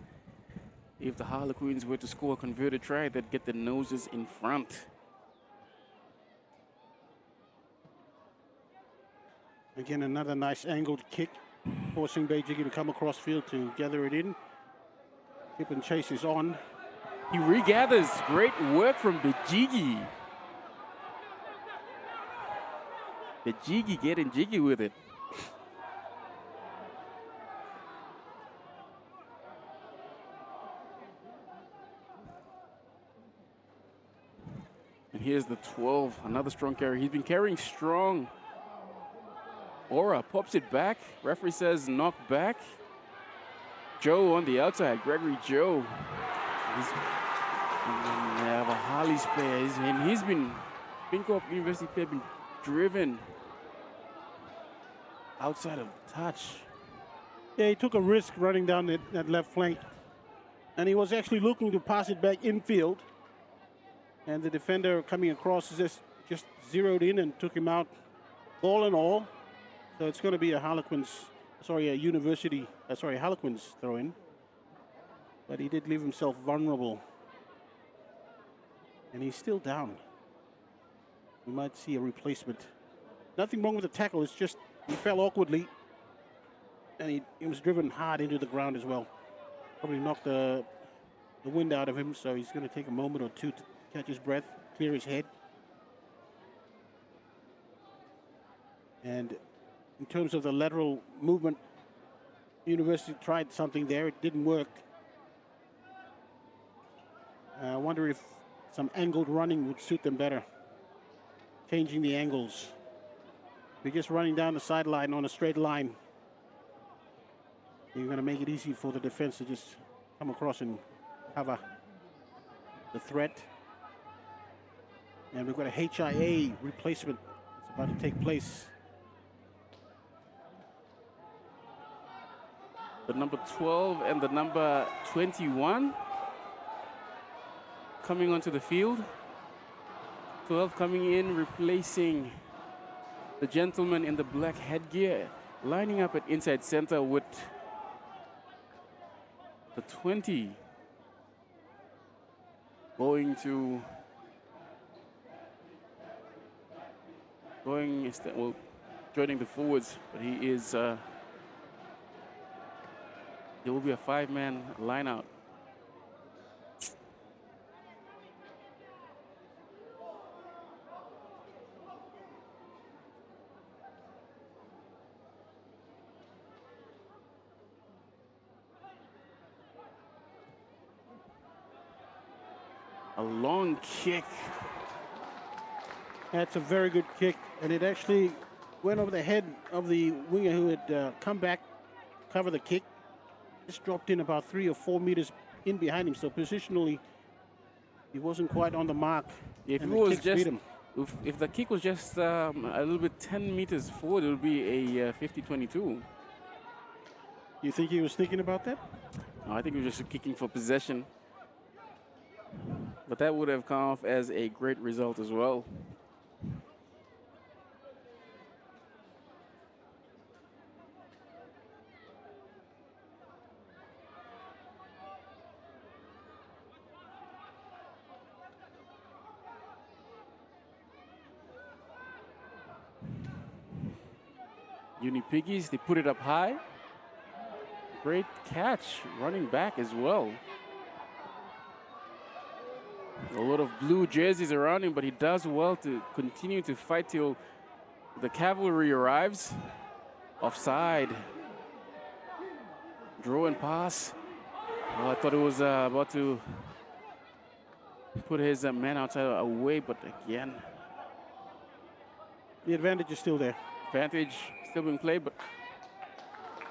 If the Harlequins were to score a converted try, they'd get the noses in front. Again, another nice angled kick, forcing Beijing to come across field to gather it in. Tip and chase is on. He regathers. Great work from Bijigi. Bijigi getting jiggy with it. And here's the 12, another strong carry. He's been carrying strong. Aura pops it back. Referee says knock back. Joe on the outside, Gregory Joe. And then they have a Harley's player, and he's been, FINCORP University player, been driven outside of touch. Yeah, he took a risk running down that left flank. And he was actually looking to pass it back infield. And the defender coming across just zeroed in and took him out, ball and all. So it's going to be a Harlequins throw in. But he did leave himself vulnerable. And he's still down. We might see a replacement. Nothing wrong with the tackle, it's just He fell awkwardly, and he was driven hard into the ground as well. Probably knocked the wind out of him, so he's going to take a moment or two to catch his breath, clear his head. And in terms of the lateral movement, University tried something there. It didn't work. I wonder if some angled running would suit them better. Changing the angles. If you're just running down the sideline on a straight line, you're going to make it easy for the defense to just come across and cover the threat. And we've got a HIA replacement that's about to take place. The number 12 and the number 21 coming onto the field. 12 coming in, replacing the gentleman in the black headgear, lining up at inside center with the 20 going to joining the forwards, but he is there will be a 5-man line out. A long kick. That's a very good kick, and it actually went over the head of the winger who had come back, cover the kick. Just dropped in about 3 or 4 meters in behind him, so positionally he wasn't quite on the mark. If and it the was kicks beat just, him. if the kick was just a little bit 10 meters forward, it would be a 50-22. You think he was thinking about that? No, I think he was just kicking for possession. But that would have come off as a great result as well. Uni Piggies, they put it up high. Great catch, running back as well. A lot of blue jerseys around him, but he does well to continue to fight till the cavalry arrives. Offside. Draw and pass. Oh, I thought it was about to put his man outside away, but again. The advantage is still there. Advantage still being played, but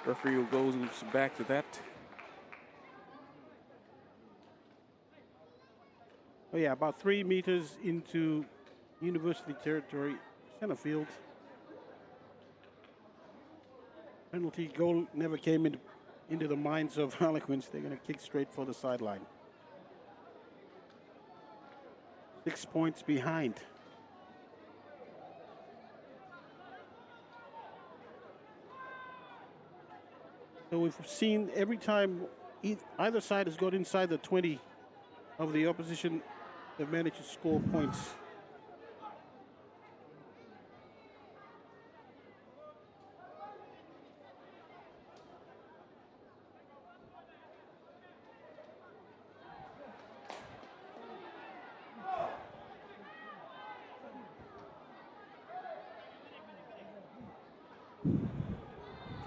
referee goes back to that. Oh yeah, about 3 meters into University territory, center field. Penalty goal never came into the minds of Harlequins. They're going to kick straight for the sideline. 6 points behind. So we've seen every time either side has got inside the 20 of the opposition, they've managed to score points.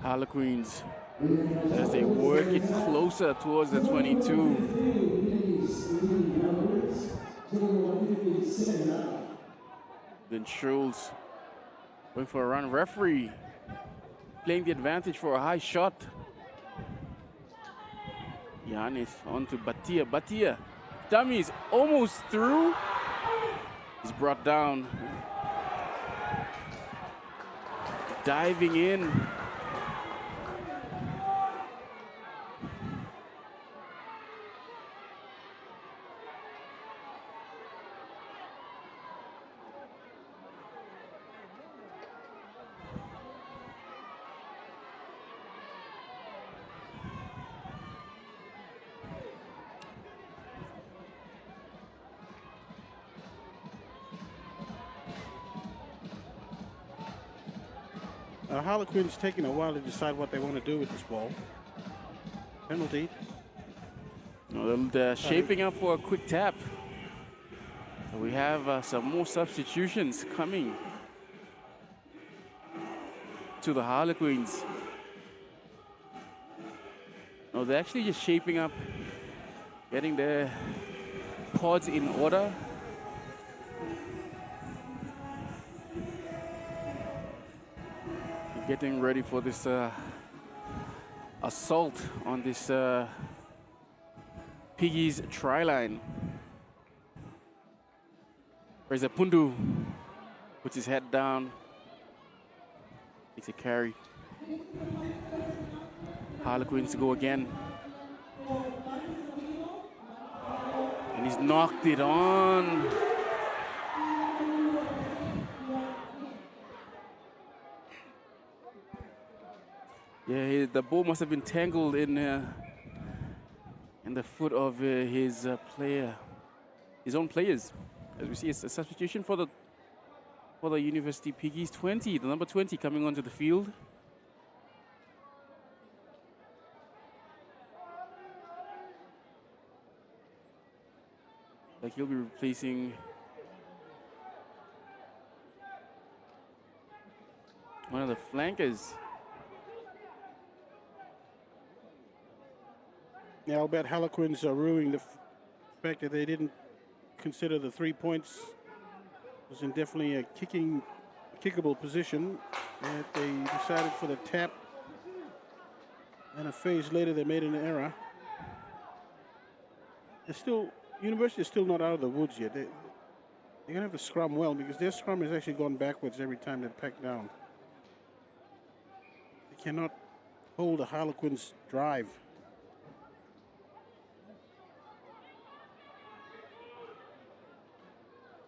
Harlequins, as they work it closer towards the 22. Then Schultz going for a run. Referee playing the advantage for a high shot. Yanis on to Batia. Batia, dummies almost through. He's brought down. Diving in. Harlequins taking a while to decide what they want to do with this ball. Penalty. Well, they're shaping up for a quick tap. So we have some more substitutions coming to the Harlequins. No, they're actually just shaping up, getting their pods in order. Getting ready for this assault on this Piggies try line. There's a Pundu, puts his head down, takes a carry. Harlequins to go again. And he's knocked it on. Yeah, the ball must have been tangled in the foot of his own players. As we see, it's a substitution for the University Piggies. 20, the number 20 coming onto the field. Like he'll be replacing one of the flankers. Yeah, I'll bet Harlequins are ruining the fact that they didn't consider the 3 points. It was in definitely a kickable position, and they decided for the tap. And a phase later, they made an error. University is still not out of the woods yet. They're gonna have to scrum well because their scrum has actually gone backwards every time they pack down. They cannot hold a Harlequins drive.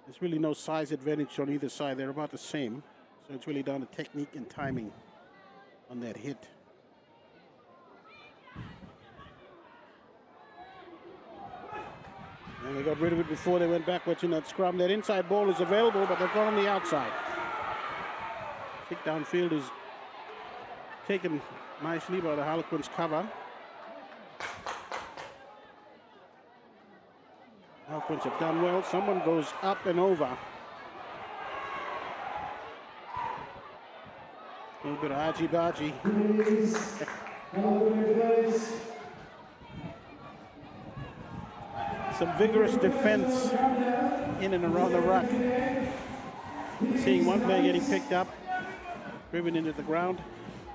There's really no size advantage on either side. They're about the same. So it's really down to technique and timing on that hit. And they got rid of it before they went backwards in that scrum. That inside ball is available, but they've gone on the outside. Kick downfield is taken nicely by the Harlequins cover. Harlequins have done well. Someone goes up and over. A little bit of argy-bargy. Some vigorous defense in and around the ruck. Seeing one player getting picked up, driven into the ground.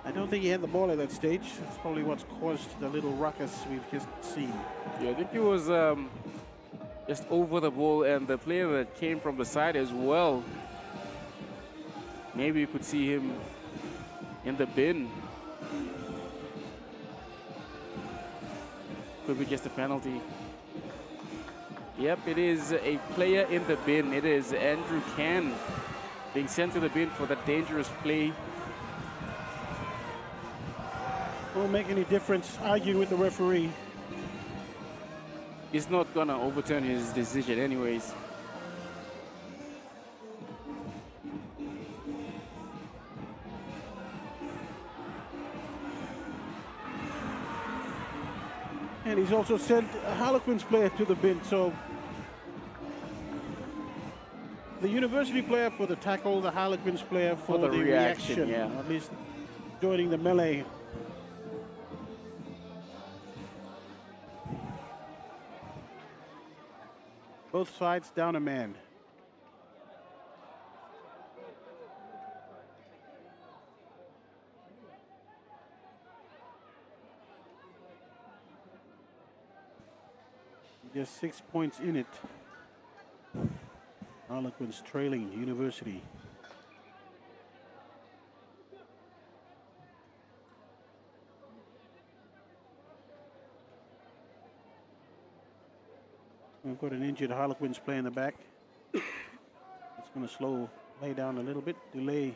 I don't think he had the ball at that stage. That's probably what's caused the little ruckus we've just seen. Yeah, I think he was just over the ball, and the player that came from the side as well. Maybe you could see him in the bin. Could be just a penalty. Yep, it is a player in the bin. It is Andrew Can being sent to the bin for that dangerous play. Won't make any difference arguing with the referee. He's not gonna overturn his decision anyways. And he's also sent a Harlequins player to the bin, so the University player for the tackle, the Harlequins player for the reaction. Yeah. At least joining the melee. Both sides down a man. Just 6 points in it. Harlequins trailing University. We've got an injured Harlequins player in the back. It's going to lay down a little bit, delay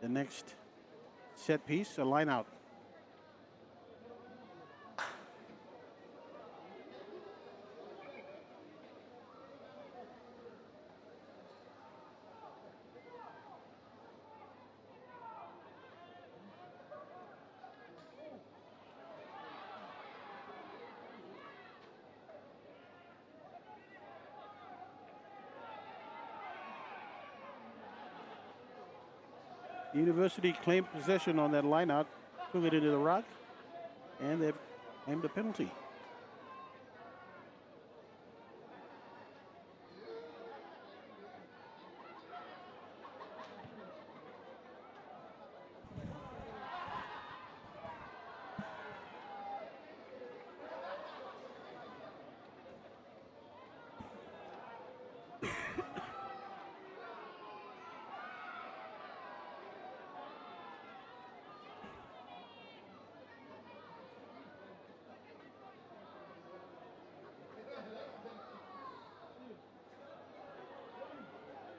the next set piece, a line out. University claimed possession on that line out, took it into the ruck, and they've aimed a penalty.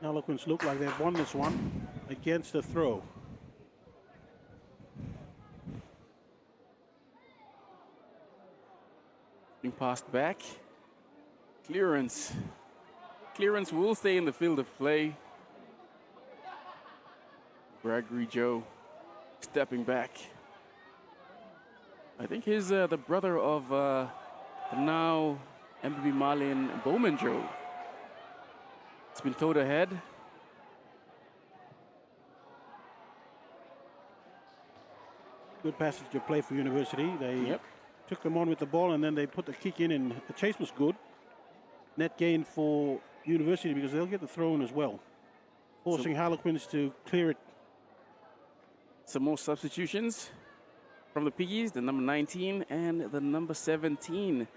Harlequins look like they've won this one against the throw. Being passed back. Clearance. Clearance will stay in the field of play. Gregory Joe stepping back. I think he's the brother of the now MPB Marlin Bowman Joe. It's been towed ahead. Good passage of play for University. They took them on with the ball, and then they put the kick in, and the chase was good. Net gain for University because they'll get the throw in as well, forcing Harlequins to clear it. Some more substitutions from the Piggies, the number 19 and the number 17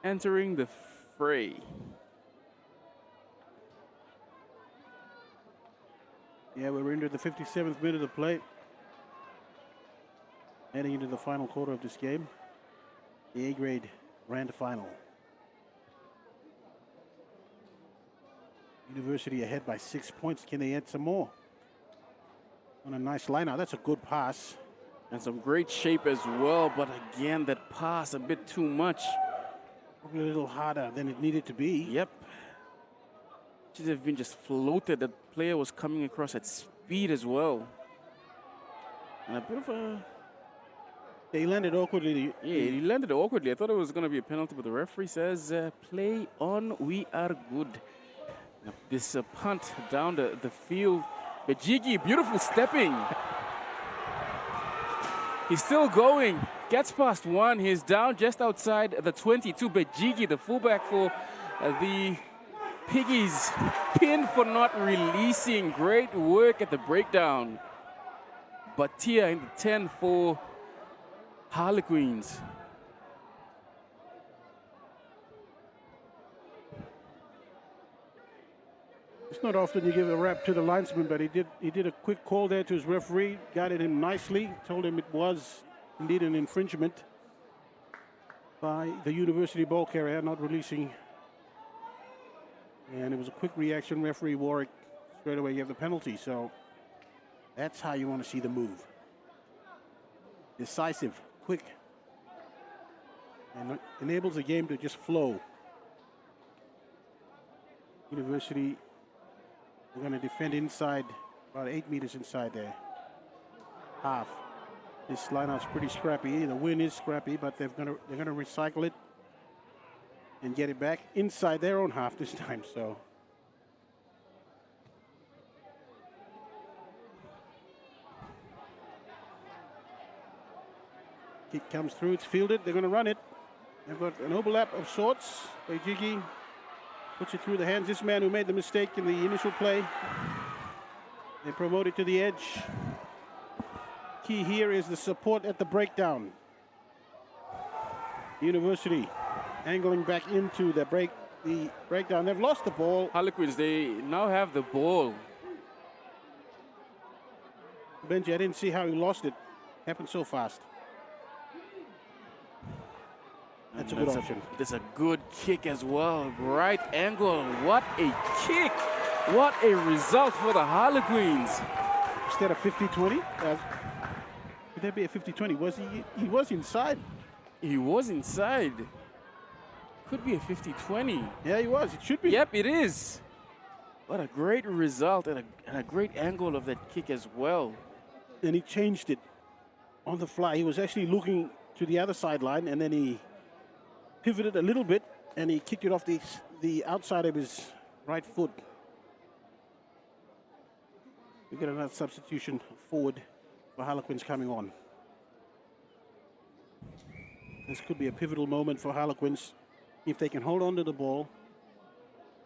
entering the fray. Yeah, we're into the 57th minute of play. Heading into the final quarter of this game. The A-grade grand final. University ahead by 6 points. Can they add some more? On a nice line out. That's a good pass. And some great shape as well, but again, that pass a bit too much. Probably a little harder than it needed to be. Yep. Should have been just floated. That player was coming across at speed as well. And a bit of a... They landed awkwardly. Yeah, he landed awkwardly. I thought it was going to be a penalty, but the referee says, play on, we are good. Now, this punt down the field. Bejigi, beautiful stepping. He's still going. Gets past one. He's down just outside the 22. Bejigi, the fullback for the Piggies. Pinned for not releasing. Great work at the breakdown. Batia in the 10 for Harlequins. It's not often you give a rap to the linesman, but he did a quick call there to his referee, guided him nicely, told him it was indeed an infringement by the University ball carrier, not releasing. And it was a quick reaction. Referee Warwick straight away gave the penalty. So that's how you want to see the move. Decisive, quick, and enables the game to just flow. University, we're going to defend inside, about 8 meters inside there. Half. This lineout's pretty scrappy. The win is scrappy, but they're going to recycle it and get it back inside their own half this time. So kick comes through, it's fielded, they're going to run it. They've got an overlap of sorts. Bejigi puts it through the hands. This man who made the mistake in the initial play. They promote it to the edge. Key here is the support at the breakdown. University angling back into the breakdown. They've lost the ball. Harlequins, they now have the ball. Benji, I didn't see how he lost it. Happened so fast. That's a good option. That's a good kick as well. Right angle. What a kick. What a result for the Harlequins. Instead of 50-20, could there be a 50-20? Was he was inside. He was inside. Could be a 50-20. Yeah, he was. It should be. Yep, it is. What a great result and a great angle of that kick as well. And he changed it on the fly. He was actually looking to the other sideline, and then he pivoted a little bit, and he kicked it off the outside of his right foot. We get another substitution forward for Harlequins coming on. This could be a pivotal moment for Harlequins if they can hold on to the ball,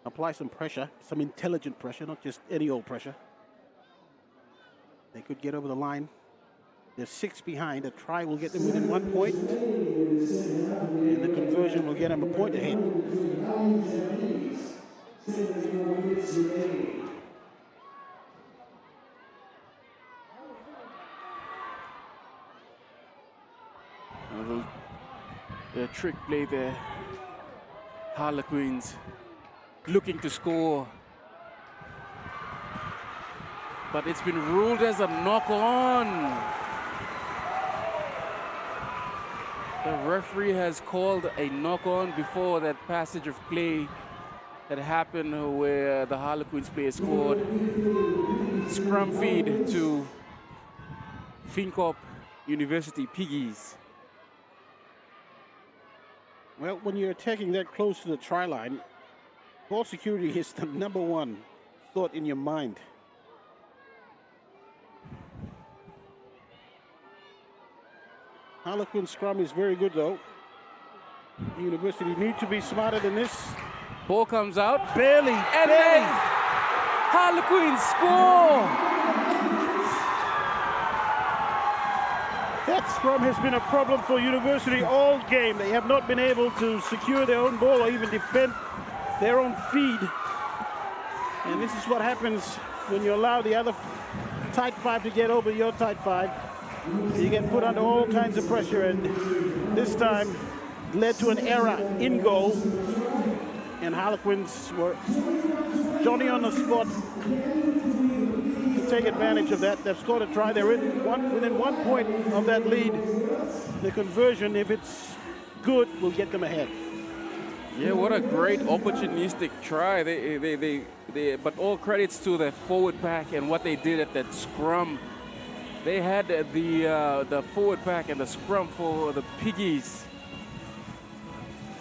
apply some pressure, some intelligent pressure, not just any old pressure. They could get over the line. They're 6 behind. A try will get them within 1 point, and the conversion will get them a point ahead. A trick play there. Harlequins looking to score, but it's been ruled as a knock-on. The referee has called a knock-on before that passage of play that happened where the Harlequins player scored. Scrum feed to FINCORP University Piggies. Well, when you're attacking that close to the try line, ball security is the #1 thought in your mind. Harlequin scrum is very good, though. The University need to be smarter than this. Ball comes out. Barely, And barely. then Harlequins score! That scrum has been a problem for University all game. They have not been able to secure their own ball or even defend their own feed. And this is what happens when you allow the other tight five to get over your tight five. You get put under all kinds of pressure, and this time led to an error in goal. And Harlequins were Johnny on the spot to take advantage of that. They've scored a try. They're within 1 point of that lead. The conversion, if it's good, will get them ahead. Yeah, what a great opportunistic try. But all credits to the forward pack and what they did at that scrum. They had the forward pack and the scrum for the Piggies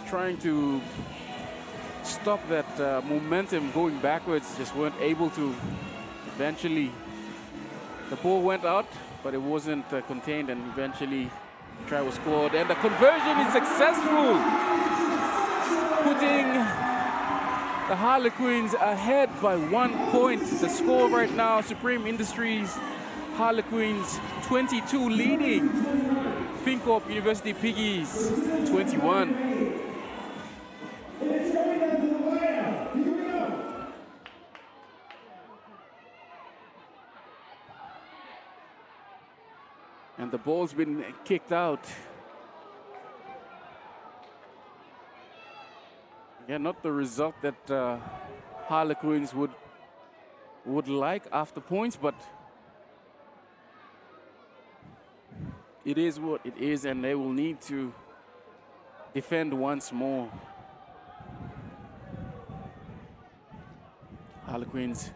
trying to stop that momentum going backwards, just weren't able to. Eventually, the ball went out, but it wasn't contained, and eventually the try was scored, and the conversion is successful, putting the Harlequins ahead by 1 point. The score right now, Supreme Industries Harlequins 22 leading FINCORP University Piggies 21. And the ball's been kicked out. Yeah, not the result that Harlequins would like after points, but it is what it is, and they will need to defend once more. Harlequins.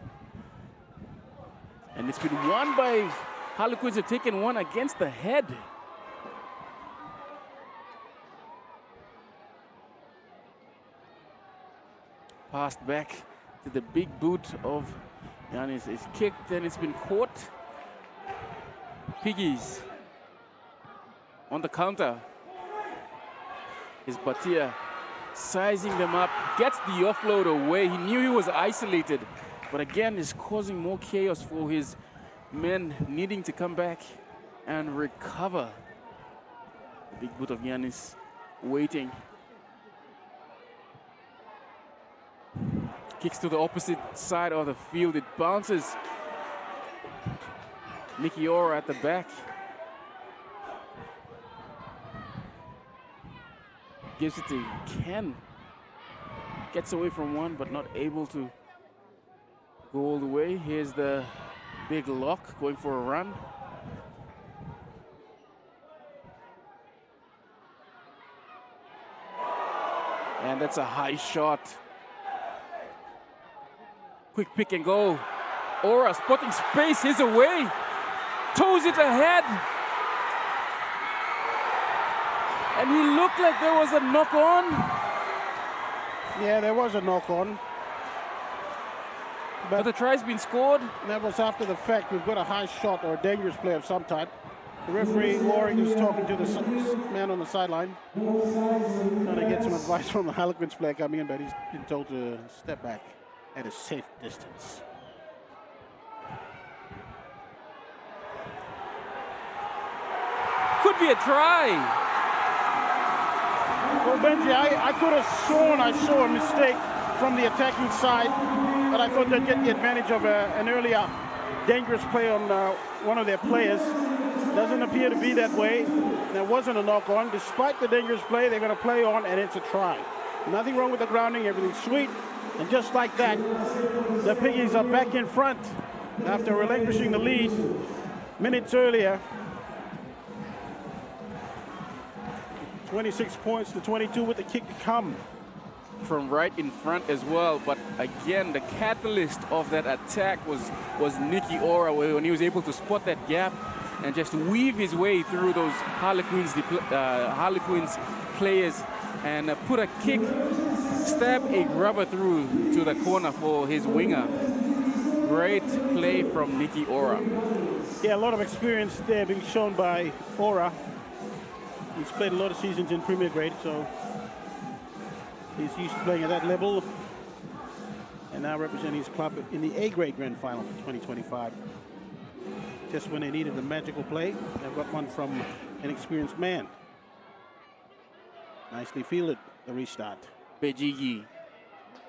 And it's been won by Harlequins have taken one against the head. Passed back to the big boot of Giannis. It's kicked and it's been caught. Piggies on the counter is Batia sizing them up, gets the offload away. He knew he was isolated, but again is causing more chaos for his men needing to come back and recover. The big boot of Giannis waiting. Kicks to the opposite side of the field. It bounces. Nicky Orr at the back. Gives it to Ken. Gets away from one, but not able to go all the way. Here's the big lock going for a run. And that's a high shot. Quick pick and go. Ora spotting space, his away. Toes it ahead. And he looked like there was a knock on. Yeah, there was a knock on. But the try's been scored. That was after the fact. We've got a high shot or a dangerous play of some type. The referee, Warren, is talking to the man on the sideline. Trying to get some advice from the Harlequins player coming in, but he's been told to step back at a safe distance. Could be a try. Well, Benji, I could have sworn I saw a mistake from the attacking side, but I thought they'd get the advantage of an earlier dangerous play on one of their players. Doesn't appear to be that way. There wasn't a knock on. Despite the dangerous play, they're going to play on, and it's a try. Nothing wrong with the grounding. Everything's sweet. And just like that, the Piggies are back in front after relinquishing the lead minutes earlier. 26 points to 22 with the kick to come. From right in front as well, but again, the catalyst of that attack was Nicky Ora, when he was able to spot that gap and just weave his way through those Harlequins players and put a kick, stab a grubber through to the corner for his winger. Great play from Nicky Ora. Yeah, a lot of experience there being shown by Ora. He's played a lot of seasons in Premier Grade, so he's used to playing at that level, and now representing his club in the A-grade Grand Final for 2025. Just when they needed a magical play, they've got one from an experienced man. Nicely fielded, the restart. Bejigi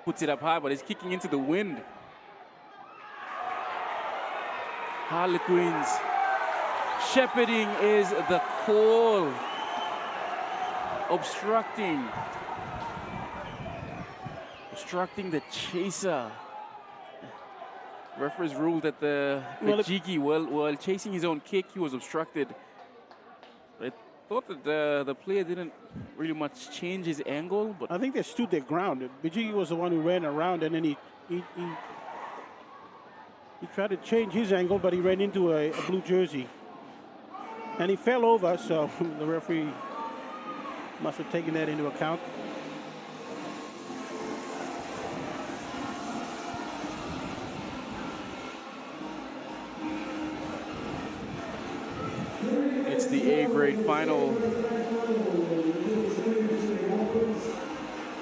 puts it up high, but it's kicking into the wind. Harlequins. Shepherding is the call. Obstructing the chaser. Referees ruled that the Jiggy, while chasing his own kick, he was obstructed. I thought that the player didn't really much change his angle, but I think they stood their ground. Bijigi was the one who ran around, and then he tried to change his angle, but he ran into a blue jersey. And he fell over, so the referee must have taken that into account. it's the A-grade final.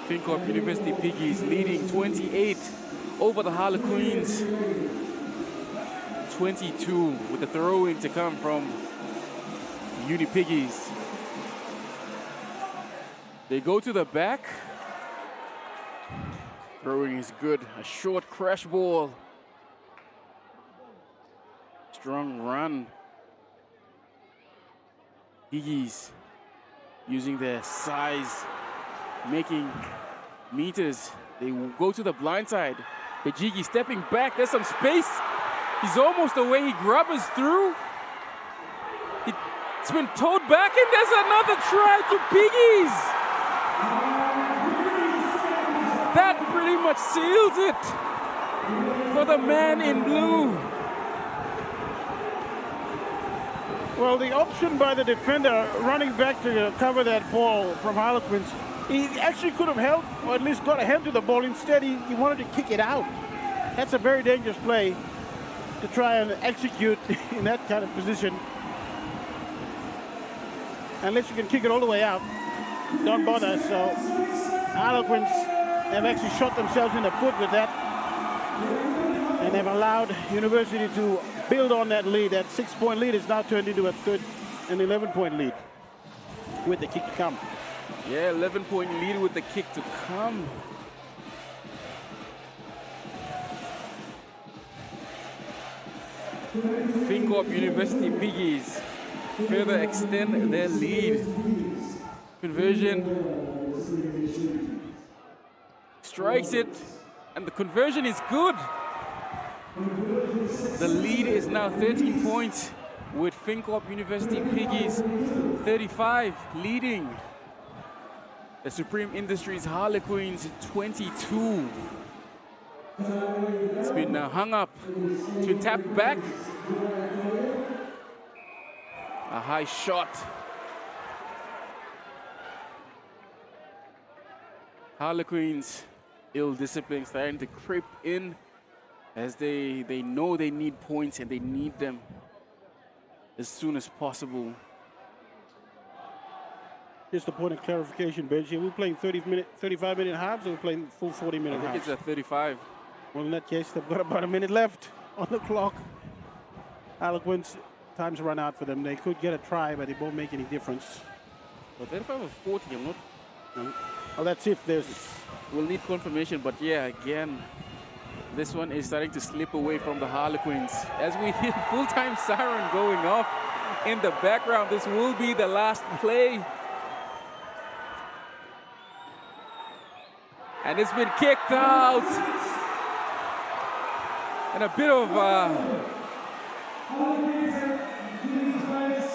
FINCORP University Piggies leading 28 over the Harlequins. 22 with the throw-in to come from Uni Piggies. They go to the back. Throwing is good. A short crash ball. Strong run. Piggies using their size, making meters. They go to the blind side. Bejigi stepping back. There's some space. He's almost away. He grubbers through. It's been towed back, and there's another try to Piggies. That pretty much seals it for the man in blue. Well, the option by the defender running back to cover that ball from Harlequins, he actually could have held, or at least got a hand to the ball. Instead, he wanted to kick it out. That's a very dangerous play to try and execute in that kind of position. Unless you can kick it all the way out, don't bother. So Harlequins have actually shot themselves in the foot with that, and they've allowed University to build on that lead. That 6-point lead is now turned into an 11-point lead with the kick to come. Yeah, 11-point lead with the kick to come. FINCORP University Piggies further extend their lead. Conversion. Strikes it, and the conversion is good. The lead is now 13 points with FINCORP University Piggies 35 leading the Supreme Industries Harlequins 22. It's been hung up to tap back. A high shot. Harlequins, ill discipline starting to creep in as they know they need points and they need them as soon as possible. Just a point of clarification, Benji. Are we playing 35-minute halves, or are we playing full 40-minute I think halves? it's a 35. Well, in that case, they've got about a minute left on the clock. Harlequins, time's run out for them. They could get a try, but it won't make any difference. But 35 or 40, I'm not. Well, that's if there's... We'll need confirmation, but yeah, again, this one is starting to slip away from the Harlequins. As we hear full-time siren going off in the background, this will be the last play. And it's been kicked out. And a bit of...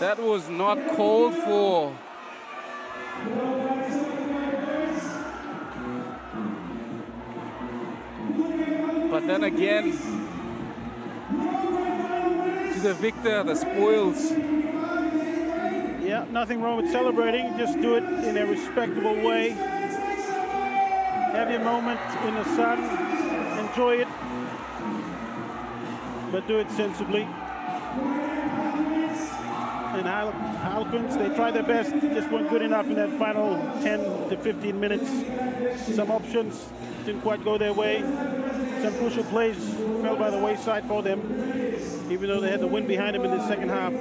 that was not called for. But then again, to the victor, the spoils. Yeah, nothing wrong with celebrating. Just do it in a respectable way. Have your moment in the sun. Enjoy it. But do it sensibly. And Harlequins, they tried their best. Just weren't good enough in that final 10 to 15 minutes. Some options didn't quite go their way. Some crucial plays fell by the wayside for them, even though they had the win behind them in the second half.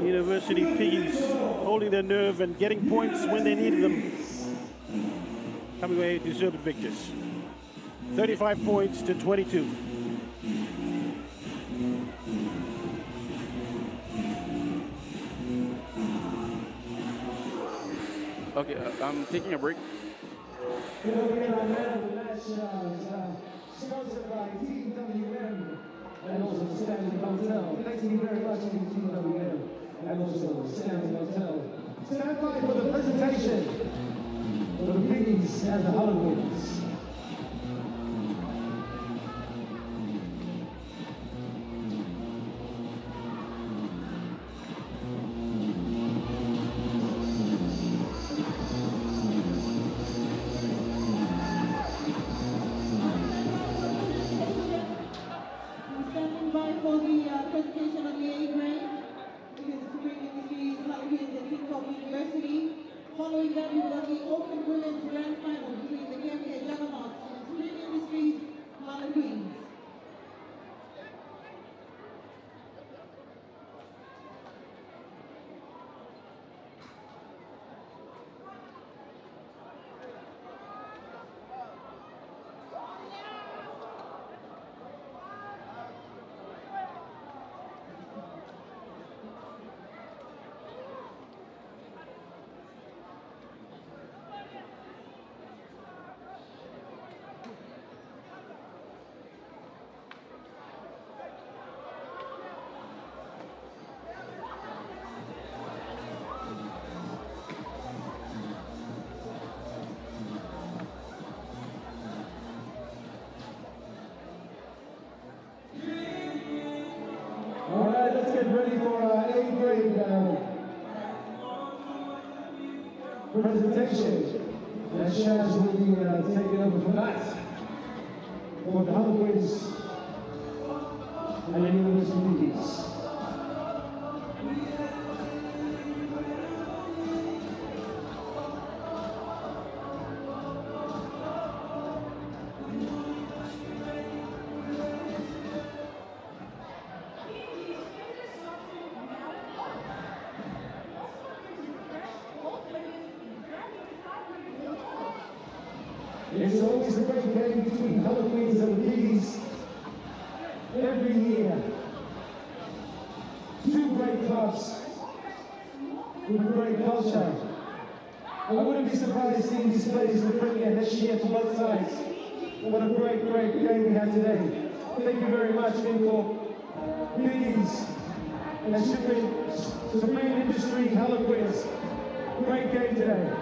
University Piggies holding their nerve and getting points when they needed them. Coming away deserved victors. 35 points to 22. Okay, I'm taking a break. Sponsored by TWM and also the Stanley Hotel. Thank you very much to TWM and also Stanley Hotel. Stand by for the presentation for the Piggies and the Harlequins. Standing by for the presentation of the A grade between the Supreme Industries, HARLEQUINS and FINCORP University. Following that, we've got the Open Women's Grand Final between the KMK Juggernauts and Supreme Industries, HARLEQUINS. All right, let's get ready for our A grade presentation. And Shaz will be taking over for that. For the Harlequins and the University Piggies. It's always a great game between Harlequins and the Piggies. Every year. Two great clubs with great culture. I wouldn't be surprised seeing these players in the Premier next year for both sides. What a great game we had today. Thank you very much, FINCORP, Piggies, and Supreme Industry Harlequins. Great game today.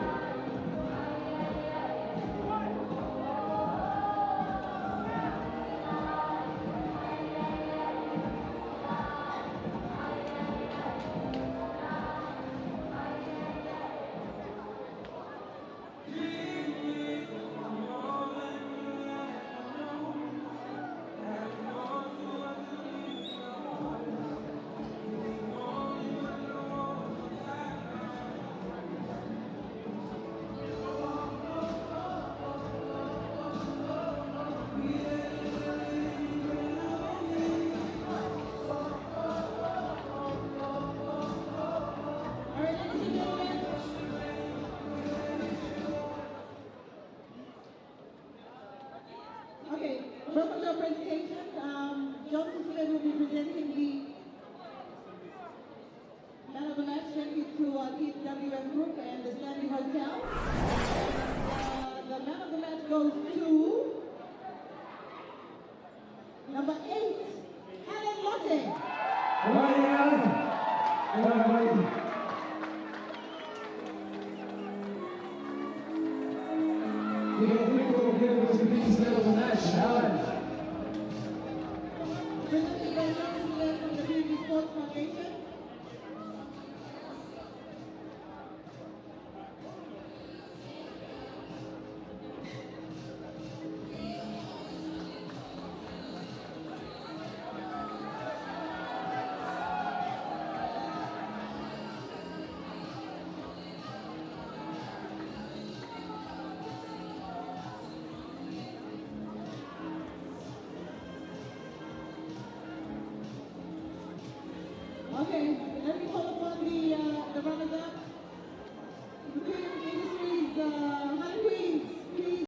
Okay, welcome to our presentation. John Cecilia will be presenting the man of the match. Thank you to TWM Group and the Stanley Hotel. The man of the match goes to number 8, Alan Lotte. Right, Alan. Right. We have FINCORP here to be his man of the match, Alan. Presented by John Cecilia from the BB Sports Foundation. Okay, let me call upon the runners-up. The Queen Industries, HARLEQUINS.